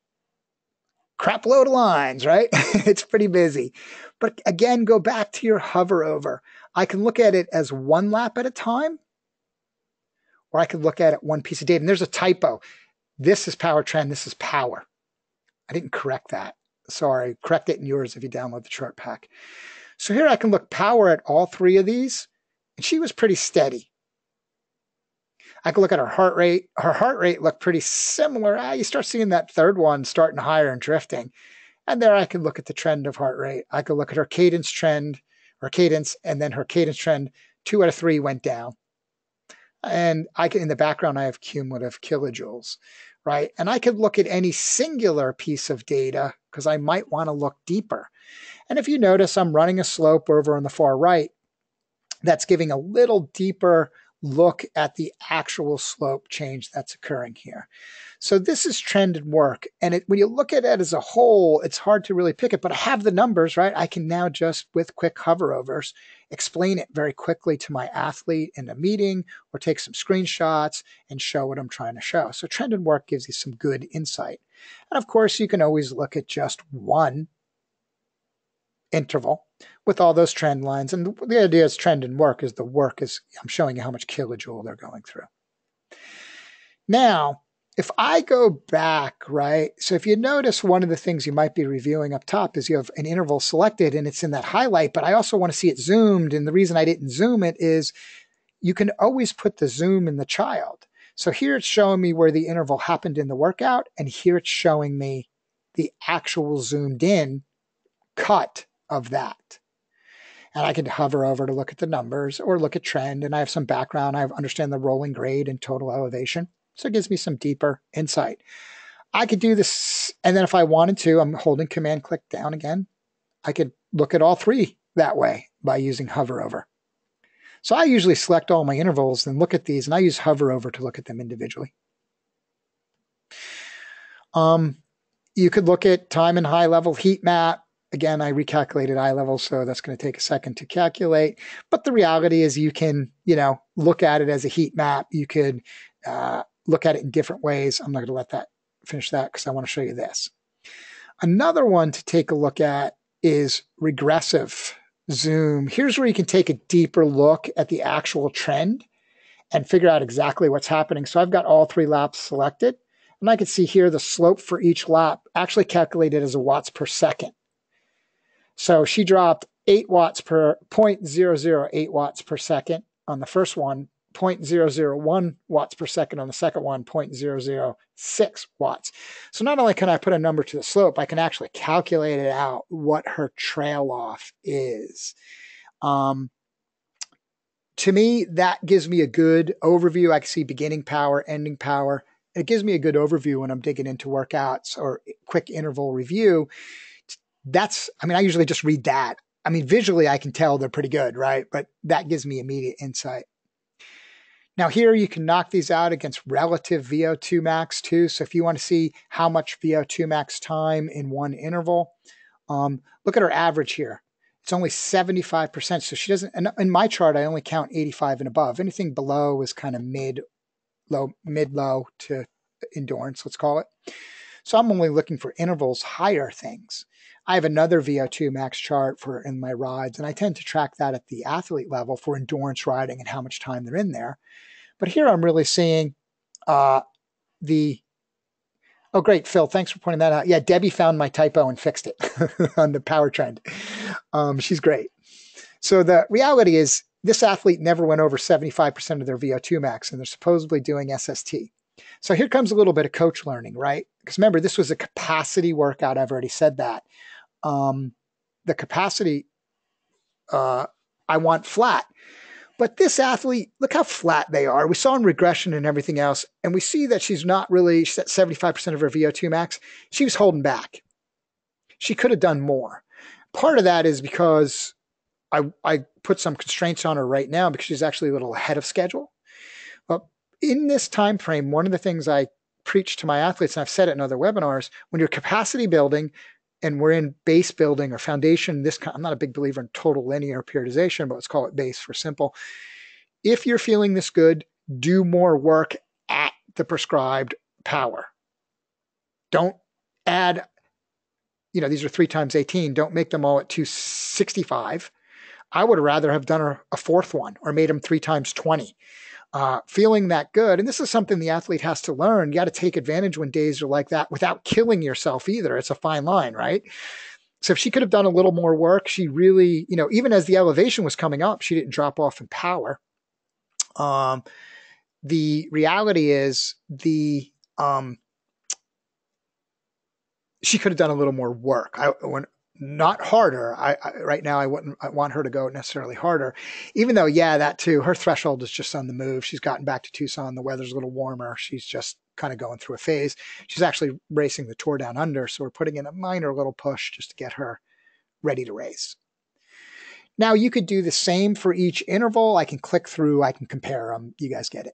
Crap load of lines, right? It's pretty busy. But again, go back to your hover over. I can look at it as one lap at a time, or I could look at it one piece of data. And there's a typo. This is power trend. This is power. I didn't correct that. Sorry. Correct it in yours if you download the chart pack. So here I can look power at all 3 of these, and she was pretty steady. I can look at her heart rate. Her heart rate looked pretty similar. You start seeing that third one starting higher and drifting. And there I can look at the trend of heart rate. I could look at her cadence trend, or cadence, and then her cadence trend, 2 out of 3 went down. And in the background, I have cumulative kilojoules, right? And I could look at any singular piece of data because I might want to look deeper. And if you notice, I'm running a slope over on the far right. That's giving a little deeper look at the actual slope change that's occurring here. So this is trend and work. And when you look at it as a whole, it's hard to really pick it, but I have the numbers, right? I can now just, with quick hoverovers, explain it very quickly to my athlete in a meeting or take some screenshots and show what I'm trying to show. So trend and work gives you some good insight. And of course, you can always look at just one interval with all those trend lines. And the idea is trend and work is I'm showing you how much kilojoule they're going through. Now, if I go back, right, so if you notice one of the things you might be reviewing up top is you have an interval selected and it's in that highlight, but I also want to see it zoomed. And the reason I didn't zoom it is you can always put the zoom in the child. So here it's showing me where the interval happened in the workout, and here it's showing me the actual zoomed in cut of that. And I can hover over to look at the numbers or look at trend, and I have some background. I understand the rolling grade and total elevation. So it gives me some deeper insight. I could do this, and then if I wanted to, I'm holding Command click down again. I could look at all three that way by using hover over. So I usually select all my intervals and look at these, and I use hover over to look at them individually. You could look at time and high level heat map. Again, I recalculated eye level, so that's going to take a second to calculate. But the reality is you can, look at it as a heat map. You could look at it in different ways. I'm not going to let that finish that because I want to show you this. Another one to take a look at is Regressive Zoom. Here's where you can take a deeper look at the actual trend and figure out exactly what's happening. So I've got all 3 laps selected, and I can see here the slope for each lap actually calculated as a watts per second. So she dropped 8 watts per 0.008 watts per second on the first one, 0.001 watts per second on the second one, 0.006 watts. So not only can I put a number to the slope, I can actually calculate it out what her trail off is. To me, that gives me a good overview. I can see beginning power, ending power. It gives me a good overview when I'm digging into workouts or quick interval review. I usually just read that. Visually, I can tell they're pretty good, right? But that gives me immediate insight. Now here you can knock these out against relative Vo2 Max too. So if you want to see how much Vo2 Max time in one interval, look at her average here. It's only 75%. So she doesn't, in my chart, I only count 85 and above. Anything below is kind of mid-low to endurance, let's call it. So I'm only looking for intervals, higher things. I have another Vo2 Max chart in my rides, and I tend to track that at the athlete level for endurance riding and how much time they're in there. But here I'm really seeing oh, great, Phil, thanks for pointing that out. Yeah, Debbie found my typo and fixed it on the power trend. She's great. So the reality is this athlete never went over 75% of their Vo2 Max, and they're supposedly doing SST. So here comes a little bit of coach learning, right? Because remember, this was a capacity workout. I've already said that. The capacity, I want flat. But this athlete, look how flat they are. We saw in regression and everything else, and we see that she's at 75% of her Vo2 Max. She was holding back. She could have done more. Part of that is because I put some constraints on her right now because she's actually a little ahead of schedule. In this time frame, one of the things I preach to my athletes, and I've said it in other webinars, when you're capacity building and we're in base building or foundation, I'm not a big believer in total linear periodization, but let's call it base for simple. If you're feeling this good, do more work at the prescribed power. Don't add, these are 3 times 18. Don't make them all at 265. I would rather have done a fourth one or made them 3 times 20. Feeling that good. And this is something the athlete has to learn. You got to take advantage when days are like that without killing yourself either. It's a fine line, right? So if she could have done a little more work, she really, even as the elevation was coming up, she didn't drop off in power. The reality is she could have done a little more work. Not harder. Right now, I want her to go necessarily harder, even though, that too, her threshold is just on the move. She's gotten back to Tucson. The weather's a little warmer. She's just kind of going through a phase. She's actually racing the Tour Down Under. So we're putting in a minor little push just to get her ready to race. Now you could do the same for each interval. I can click through. I can compare them. You guys get it.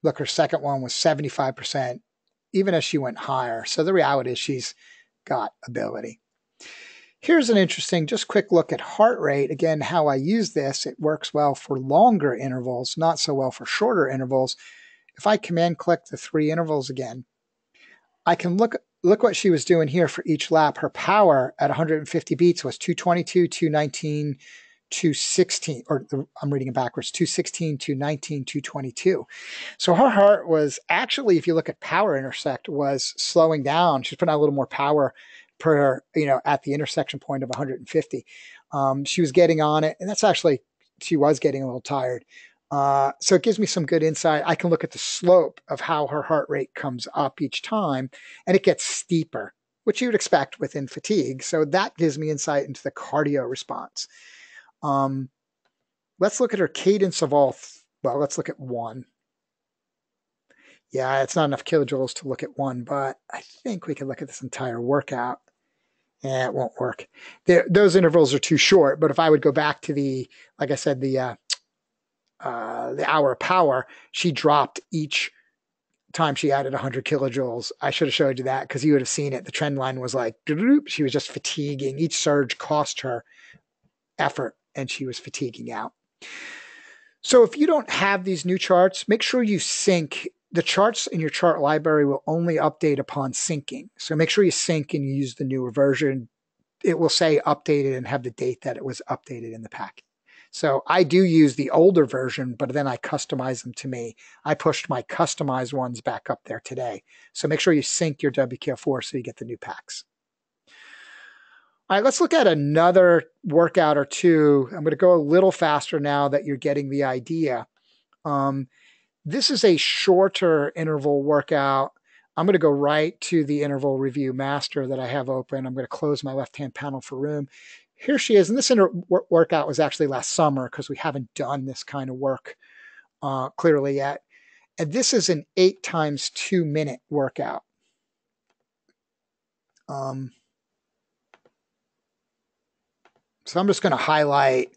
Look, her second one was 75%, even as she went higher. So the reality is she's got ability. Here's an interesting, just quick look at heart rate. Again, how I use this, it works well for longer intervals, not so well for shorter intervals. If I command click the 3 intervals again, I can look look what she was doing here for each lap. Her power at 150 beats was 222, 219, 216, or I'm reading it backwards, 216, 219, 222. So her heart was actually, if you look at power intersect, was slowing down. She's putting out a little more power per, at the intersection point of 150. She was getting on it, and that's actually, she was getting a little tired. So it gives me some good insight. I can look at the slope of how her heart rate comes up each time, and it gets steeper, which you would expect within fatigue. So that gives me insight into the cardio response. Let's look at her cadence of all. Well, let's look at one. Yeah, it's not enough kilojoules to look at one, but I think we can look at this entire workout. Yeah, it won't work. Those intervals are too short. But if I would go back to the, like I said, the hour of power, she dropped each time she added 100 kilojoules. I should have showed you that because you would have seen it. The trend line was like, she was just fatiguing. Each surge cost her effort, and she was fatiguing out. So if you don't have these new charts, make sure you sync. The charts in your chart library will only update upon syncing. So make sure you sync and you use the newer version. It will say updated and have the date that it was updated in the packet. So I do use the older version, but then I customize them to me. I pushed my customized ones back up there today. So make sure you sync your WKO4 so you get the new packs. All right, let's look at another workout or two. I'm going to go a little faster now that you're getting the idea. This is a shorter interval workout. I'm going to go right to the interval review master that I have open. I'm going to close my left-hand panel for room. Here she is. And this workout was actually last summer because we haven't done this kind of work clearly yet. And this is an 8 times 2 minute workout. So I'm just going to highlight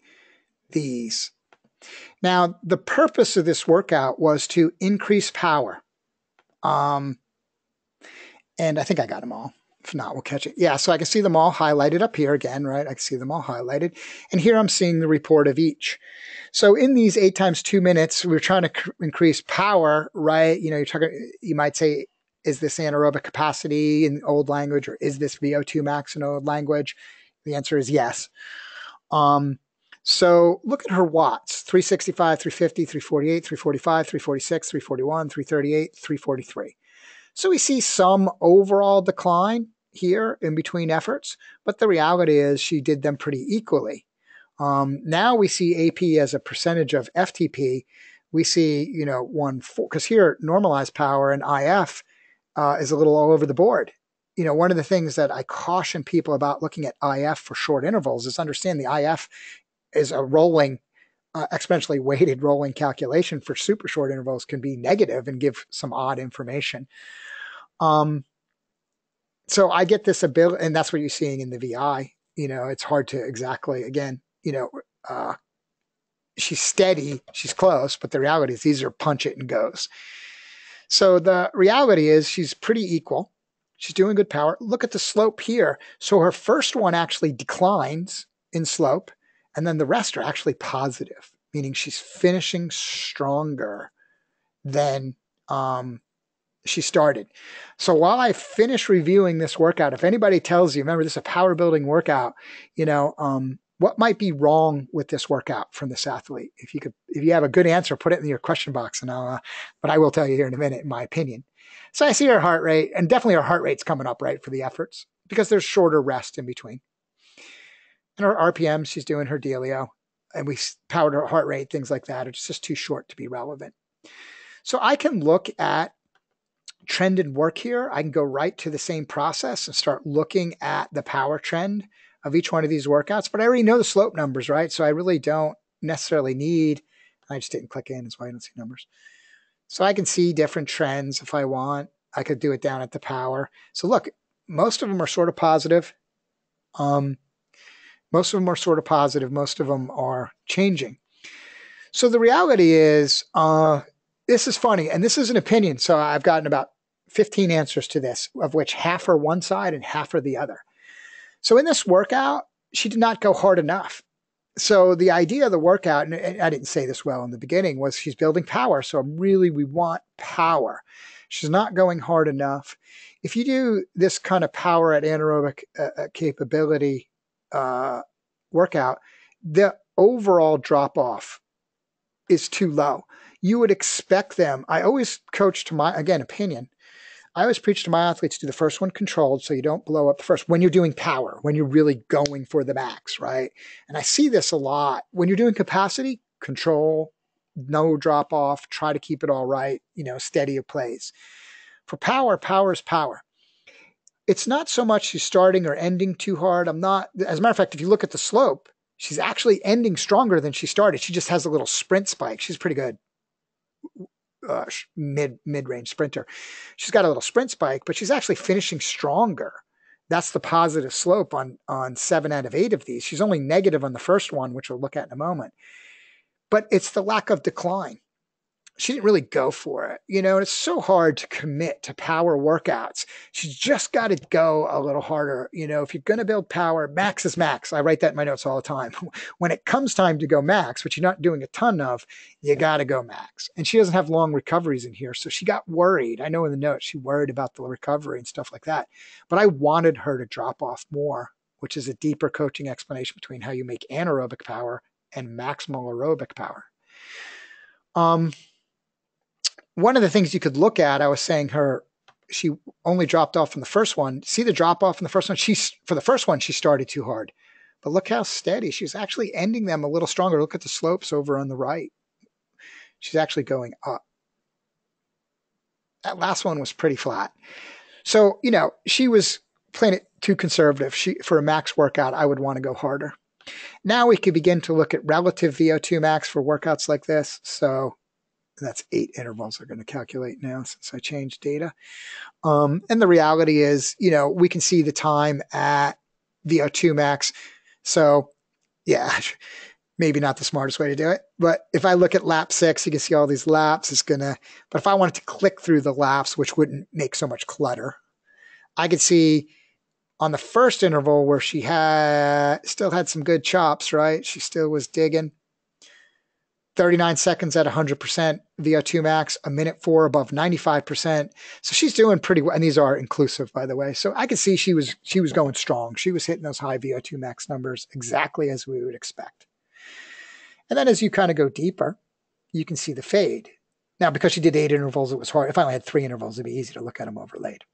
these. Now, the purpose of this workout was to increase power. And I think I got them all. If not, we'll catch it. Yeah, so I can see them all highlighted up here again, right? I can see them all highlighted. And here I'm seeing the report of each. So in these 8 times 2 minutes, we're trying to increase power, right? You might say, is this anaerobic capacity in old language, or is this Vo2 Max in old language? The answer is yes. So look at her watts, 365, 350, 348, 345, 346, 341, 338, 343. So we see some overall decline here in between efforts, but the reality is she did them pretty equally. Now we see AP as a percentage of FTP. We see, 1/4, because here normalized power and IF is a little all over the board. One of the things that I caution people about looking at IF for short intervals is understand the IF is a rolling, exponentially weighted rolling calculation for super short intervals can be negative and give some odd information. So I get this ability, and that's what you're seeing in the VI. It's hard to exactly, again, she's steady, she's close, but the reality is these are punch it and goes. So the reality is she's pretty equal. She's doing good power. Look at the slope here. So her first one actually declines in slope, and then the rest are actually positive, meaning she's finishing stronger than she started. So while I finish reviewing this workout, if anybody tells you, remember this is a power building workout, what might be wrong with this workout from this athlete? If you have a good answer, put it in your question box, and but I will tell you here in a minute, in my opinion. So I see her heart rate, and definitely her heart rate's coming up, right, for the efforts, because there's shorter rest in between. And her RPM, she's doing her dealio, and we powered her heart rate, things like that. It's just too short to be relevant. So I can look at trend and work here. I can go right to the same process and start looking at the power trend of each one of these workouts, but I already know the slope numbers, right? So I really don't necessarily need, I just didn't click in, that's why I don't see numbers. So I can see different trends if I want. I could do it down at the power. So look, most of them are sort of positive. Most of them are changing. So the reality is, this is funny, and this is an opinion. So I've gotten about 15 answers to this, of which half are one side and half are the other. So in this workout, she did not go hard enough. So the idea of the workout, and I didn't say this well in the beginning, was she's building power. So we want power. She's not going hard enough. If you do this kind of power at anaerobic capability workout, the overall drop off is too low. You would expect them. I always coach to my, again, opinion. I always preach to my athletes, do the first one controlled so you don't blow up the first when you're doing power, when you're really going for the max, right? And I see this a lot. When you're doing capacity, control, no drop off, try to keep it all right, steady of plays. For power, power is power. It's not so much she's starting or ending too hard. As a matter of fact, if you look at the slope, she's actually ending stronger than she started. She just has a little sprint spike. She's pretty good. Mid-range sprinter. She's got a little sprint spike, but she's actually finishing stronger. That's the positive slope on 7 out of 8 of these. She's only negative on the first one, which we'll look at in a moment. But it's the lack of decline. She didn't really go for it, and it's so hard to commit to power workouts. She's just got to go a little harder. If you're going to build power, max is max. I write that in my notes all the time. When it comes time to go max, which you're not doing a ton of, you got to go max. And she doesn't have long recoveries in here. So she got worried. I know in the notes, she worried about the recovery and stuff like that. But I wanted her to drop off more, which is a deeper coaching explanation between how you make anaerobic power and maximal aerobic power. One of the things you could look at, I was saying she only dropped off in the first one. See the drop off in the first one? For the first one, she started too hard. But look how steady. She's actually ending them a little stronger. Look at the slopes over on the right. She's actually going up. That last one was pretty flat. So, she was playing it too conservative. For a max workout, I would want to go harder. Now we could begin to look at relative Vo2 Max for workouts like this. So that's 8 intervals are going to calculate now since I changed data. And the reality is, we can see the time at Vo2 Max. So yeah, maybe not the smartest way to do it. But if I look at lap 6, you can see all these laps. But if I wanted to click through the laps, which wouldn't make so much clutter, I could see on the first interval where she still had some good chops, right? She still was digging. 39 seconds at 100% Vo2 Max, a minute 4 above 95%. So she's doing pretty well. And these are inclusive, by the way. So I could see she was going strong. She was hitting those high Vo2 Max numbers exactly as we would expect. And then as you kind of go deeper, you can see the fade. Now, because she did 8 intervals, it was hard. If I only had 3 intervals, it'd be easy to look at them overlaid.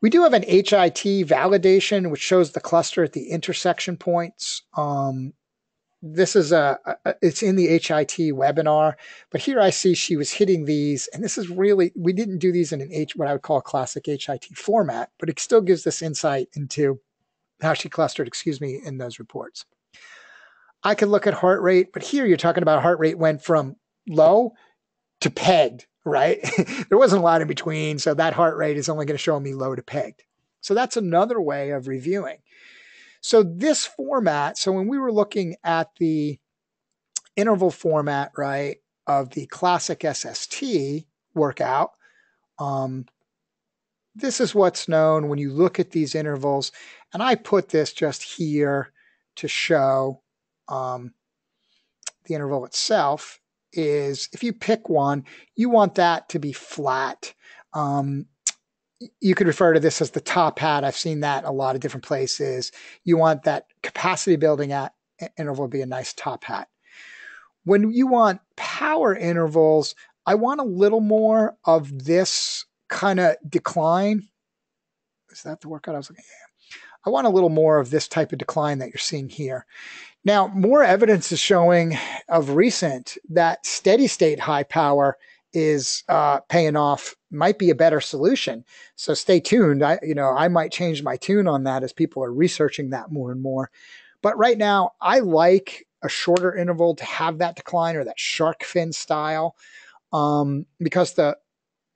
We do have an Hiit validation, which shows the cluster at the intersection points. This is it's in the Hiit webinar, but here I see she was hitting these, and this is really, we didn't do these in what I would call a classic Hiit format, but it still gives this insight into how she clustered, in those reports. I could look at heart rate, but here you're talking about heart rate went from low to pegged, right? There wasn't a lot in between, so that heart rate is only going to show me low to pegged. So that's another way of reviewing. So this format, so when we were looking at the interval format, right, of the classic SST workout, this is what's known when you look at these intervals. And I put this just here to show the interval itself is, if you pick one, you want that to be flat. You could refer to this as the top hat. I've seen that in a lot of different places. You want that capacity building at interval to be a nice top hat. When you want power intervals, I want a little more of this kind of decline. Is that the workout I was looking at? I want a little more of this type of decline that you're seeing here. Now, more evidence is showing of recent that steady state high power is paying off, might be a better solution. So stay tuned. I might change my tune on that as people are researching that more and more. But right now, I like a shorter interval to have that decline, or that shark fin style, because the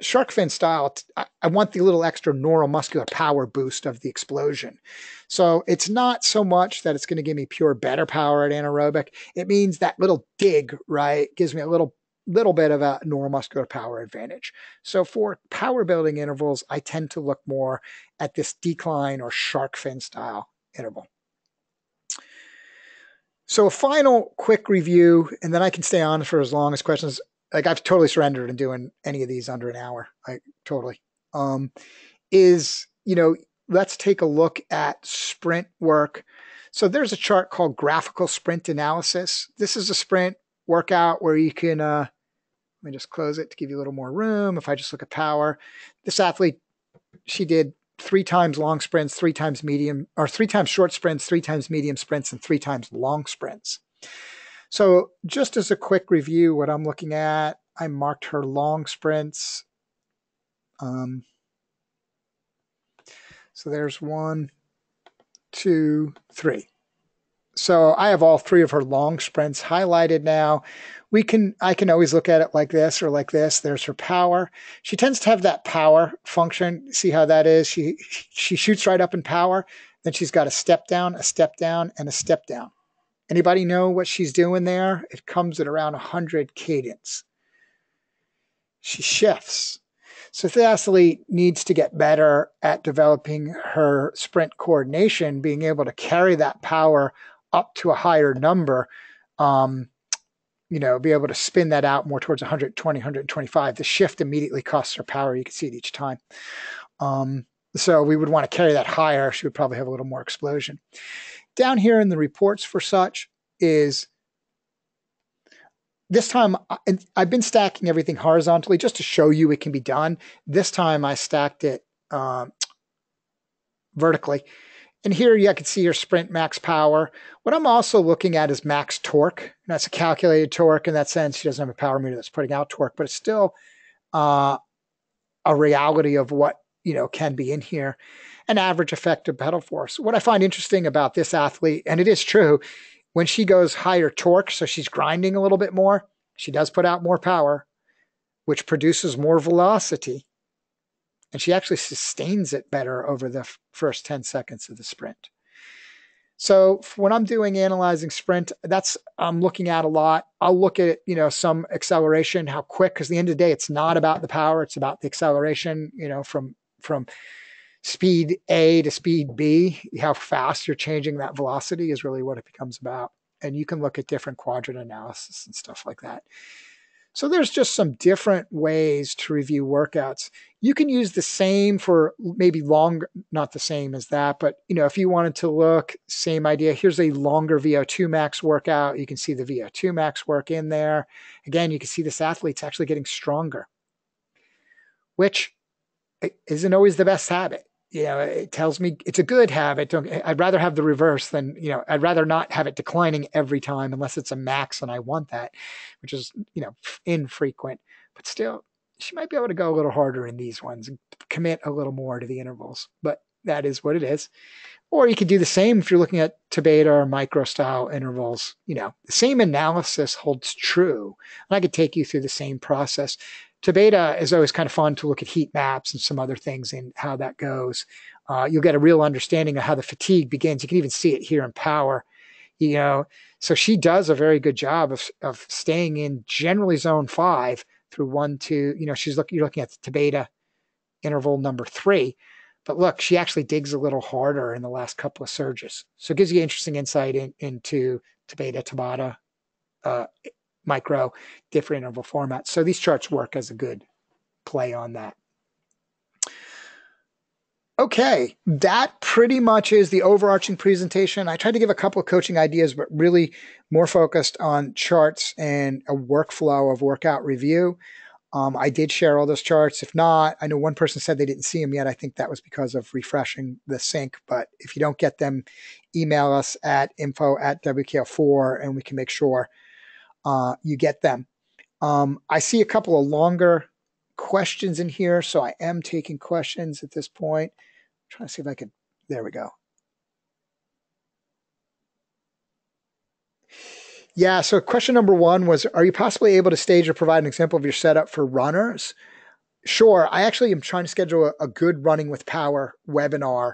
shark fin style, I want the little extra neuromuscular power boost of the explosion. So it's not so much that it's going to give me pure better power at anaerobic. It means that little dig, right, gives me a little bit of a neuromuscular power advantage. So for power building intervals, I tend to look more at this decline or shark fin style interval. So a final quick review, and then I can stay on for as long as questions. Like I've totally surrendered in doing any of these under an hour. I totally. Is, let's take a look at sprint work. So there's a chart called Graphical Sprint Analysis. This is a sprint workout where you can, let me just close it to give you a little more room. If I just look at power, this athlete, she did 3 times long sprints, 3 times medium, or 3 times short sprints, 3 times medium sprints, and 3 times long sprints. So just as a quick review, what I'm looking at, I marked her long sprints. So there's 1, 2, 3. So I have all 3 of her long sprints highlighted now. I can always look at it like this or like this. There's her power. She tends to have that power function. See how that is? She shoots right up in power. Then she's got a step down, and a step down. Anybody know what she's doing there? It comes at around 100 cadence. She shifts. So if the athlete needs to get better at developing her sprint coordination, being able to carry that power up to a higher number, be able to spin that out more towards 120, 125. The shift immediately costs her power. You can see it each time. So we would want to carry that higher. She would probably have a little more explosion. Down here in the reports for such is this time, I've been stacking everything horizontally just to show you it can be done. This time I stacked it vertically. And here I can see your sprint max power. What I'm also looking at is max torque. And that's a calculated torque. In that sense, she doesn't have a power meter that's putting out torque, but it's still a reality of what can be in here. An average effective pedal force. What I find interesting about this athlete, and it is true, when she goes higher torque, so she's grinding a little bit more, she does put out more power, which produces more velocity. And she actually sustains it better over the first 10 seconds of the sprint. So when I'm doing analyzing sprint, I'm looking at a lot. I'll look at, some acceleration, how quick, because at the end of the day, it's not about the power. It's about the acceleration, from speed A to speed B. How fast you're changing that velocity is really what it becomes about. And you can look at different quadrant analysis and stuff like that. So there's just some different ways to review workouts. You can use the same for maybe longer, not the same as that, but if you wanted to look, same idea. Here's a longer Vo2 Max workout. You can see the Vo2 Max work in there. Again, you can see this athlete's actually getting stronger, which isn't always the best habit. It tells me it's a good habit. I'd rather have the reverse than, I'd rather not have it declining every time unless it's a max and I want that, which is, infrequent. But still, she might be able to go a little harder in these ones and commit a little more to the intervals. But that is what it is. Or you could do the same if you're looking at Tabata or micro style intervals. The same analysis holds true. And I could take you through the same process. Tabata is always kind of fun to look at heat maps and some other things and how that goes. You'll get a real understanding of how the fatigue begins. You can even see it here in power. So she does a very good job of staying in generally zone 5 through 1, 2. You're looking at the Tabata interval number 3. But look, she actually digs a little harder in the last couple of surges. So it gives you interesting insight into Tabata, micro, different interval formats. So these charts work as a good play on that. Okay, that pretty much is the overarching presentation. I tried to give a couple of coaching ideas, but really more focused on charts and a workflow of workout review. I did share all those charts. If not, I know one person said they didn't see them yet. I think that was because of refreshing the sync. But if you don't get them, email us at info@WKL4 and we can make sure you get them. I see a couple of longer questions in here, so I am taking questions at this point. I'm trying to see if I could. There we go. Yeah, so question number 1 was, are you possibly able to stage or provide an example of your setup for runners? Sure. I actually am trying to schedule a good Running with Power webinar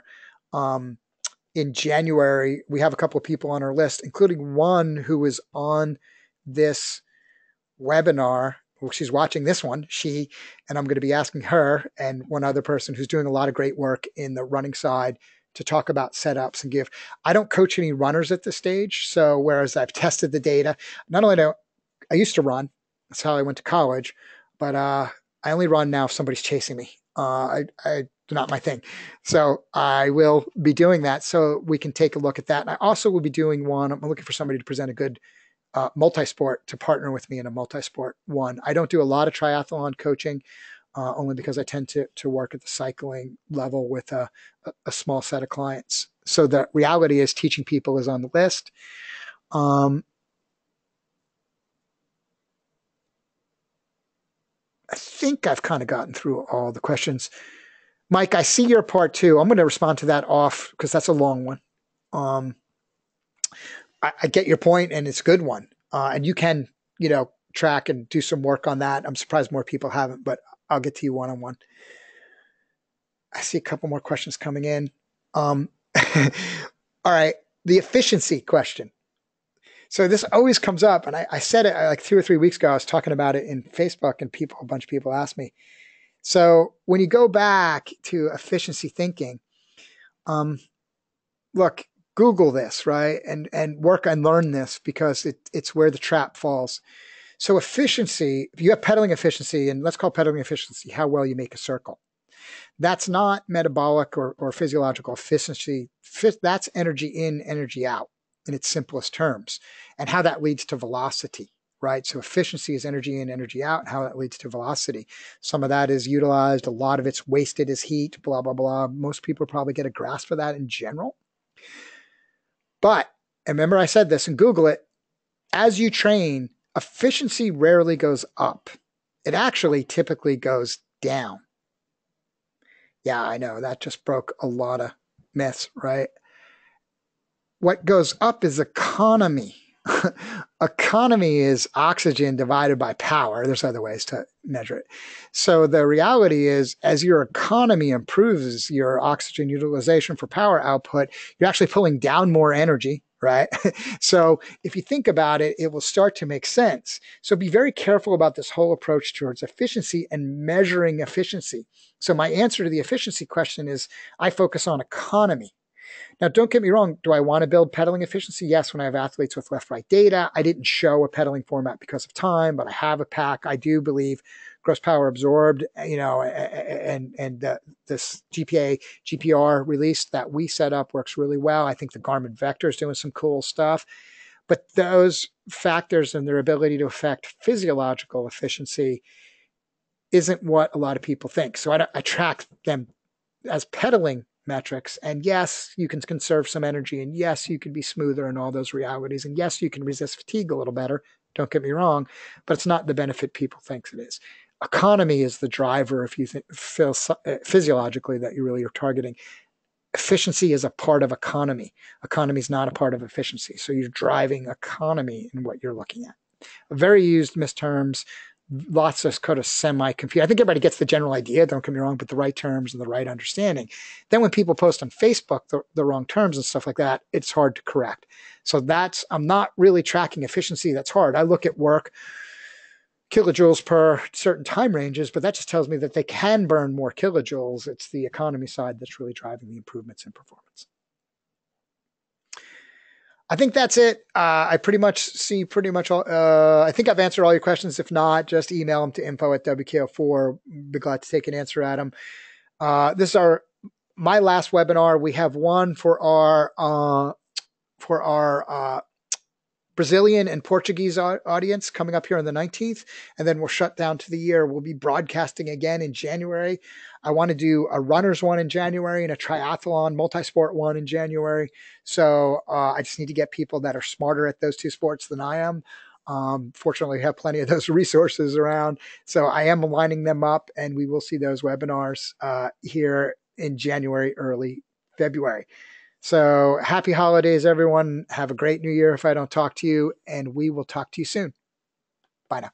in January. We have a couple of people on our list, including one who is on this webinar. Well, she's watching this one, and I'm going to be asking her and one other person who's doing a lot of great work in the running side to talk about setups and give. I don't coach any runners at this stage. So whereas I've tested the data, not only do I used to run, that's how I went to college, but I only run now if somebody's chasing me. I not my thing. So I will be doing that so we can take a look at that. And I also will be doing one. I'm looking for somebody to present a good multi-sport to partner with me in a multi-sport one. I don't do a lot of triathlon coaching, only because I tend to work at the cycling level with a small set of clients. So the reality is teaching people is on the list. I think I've kind of gotten through all the questions. Mike, I see your part too. I'm going to respond to that off because that's a long one. I get your point, and it's a good one. And you can, track and do some work on that. I'm surprised more people haven't, but I'll get to you one-on-one. I see a couple more questions coming in. All right, the efficiency question. So this always comes up, and I said it like 2 or 3 weeks ago. I was talking about it in Facebook, and a bunch of people asked me. So when you go back to efficiency thinking, look, Google this, right? And work and learn this because it's where the trap falls. So efficiency, if you have pedaling efficiency, and let's call pedaling efficiency how well you make a circle. That's not metabolic or physiological efficiency. That's energy in, energy out in its simplest terms, and how that leads to velocity, right? So efficiency is energy in, energy out, and how that leads to velocity. Some of that is utilized. A lot of it's wasted as heat, blah, blah, blah. Most people probably get a grasp of that in general. But remember I said this, and Google it, as you train, efficiency rarely goes up. It actually typically goes down. Yeah, I know that just broke a lot of myths, right? What goes up is economy. Economy is oxygen divided by power. There's other ways to measure it. So the reality is, as your economy improves your oxygen utilization for power output, you're actually pulling down more energy, right? So if you think about it, it will start to make sense. So be very careful about this whole approach towards efficiency and measuring efficiency. So my answer to the efficiency question is I focus on economy. Now, don't get me wrong. Do I want to build pedaling efficiency? Yes, when I have athletes with left-right data. I didn't show a pedaling format because of time, but I have a pack. I do believe gross power absorbed, and this GPR release that we set up works really well. I think the Garmin Vector is doing some cool stuff. But those factors and their ability to affect physiological efficiency isn't what a lot of people think. So I track them as pedaling metrics. And yes, you can conserve some energy. And yes, you can be smoother in all those realities. And yes, you can resist fatigue a little better. Don't get me wrong, but it's not the benefit people think it is. Economy is the driver if you feel physiologically that you really are targeting. Efficiency is a part of economy. Economy is not a part of efficiency. So you're driving economy in what you're looking at. Very used misterms. Lots of kind of semi-compute. I think everybody gets the general idea, don't get me wrong, but the right terms and the right understanding. Then when people post on Facebook the wrong terms and stuff like that, it's hard to correct. So I'm not really tracking efficiency. That's hard. I look at work, kilojoules per certain time ranges, but that just tells me that they can burn more kilojoules. It's the economy side that's really driving the improvements in performance. I think that's it. I pretty much see all. I think I've answered all your questions. If not, just email them to info@WKO4. Be glad to take an answer at them. This is my last webinar. We have one for our Brazilian and Portuguese audience coming up here on the 19th, and then we'll shut down to the year. We'll be broadcasting again in January. I want to do a runners one in January and a triathlon multi-sport one in January. So I just need to get people that are smarter at those two sports than I am. Fortunately, we have plenty of those resources around. So I am lining them up, and we will see those webinars here in January, early February. So happy holidays, everyone. Have a great new year if I don't talk to you, and we will talk to you soon. Bye now.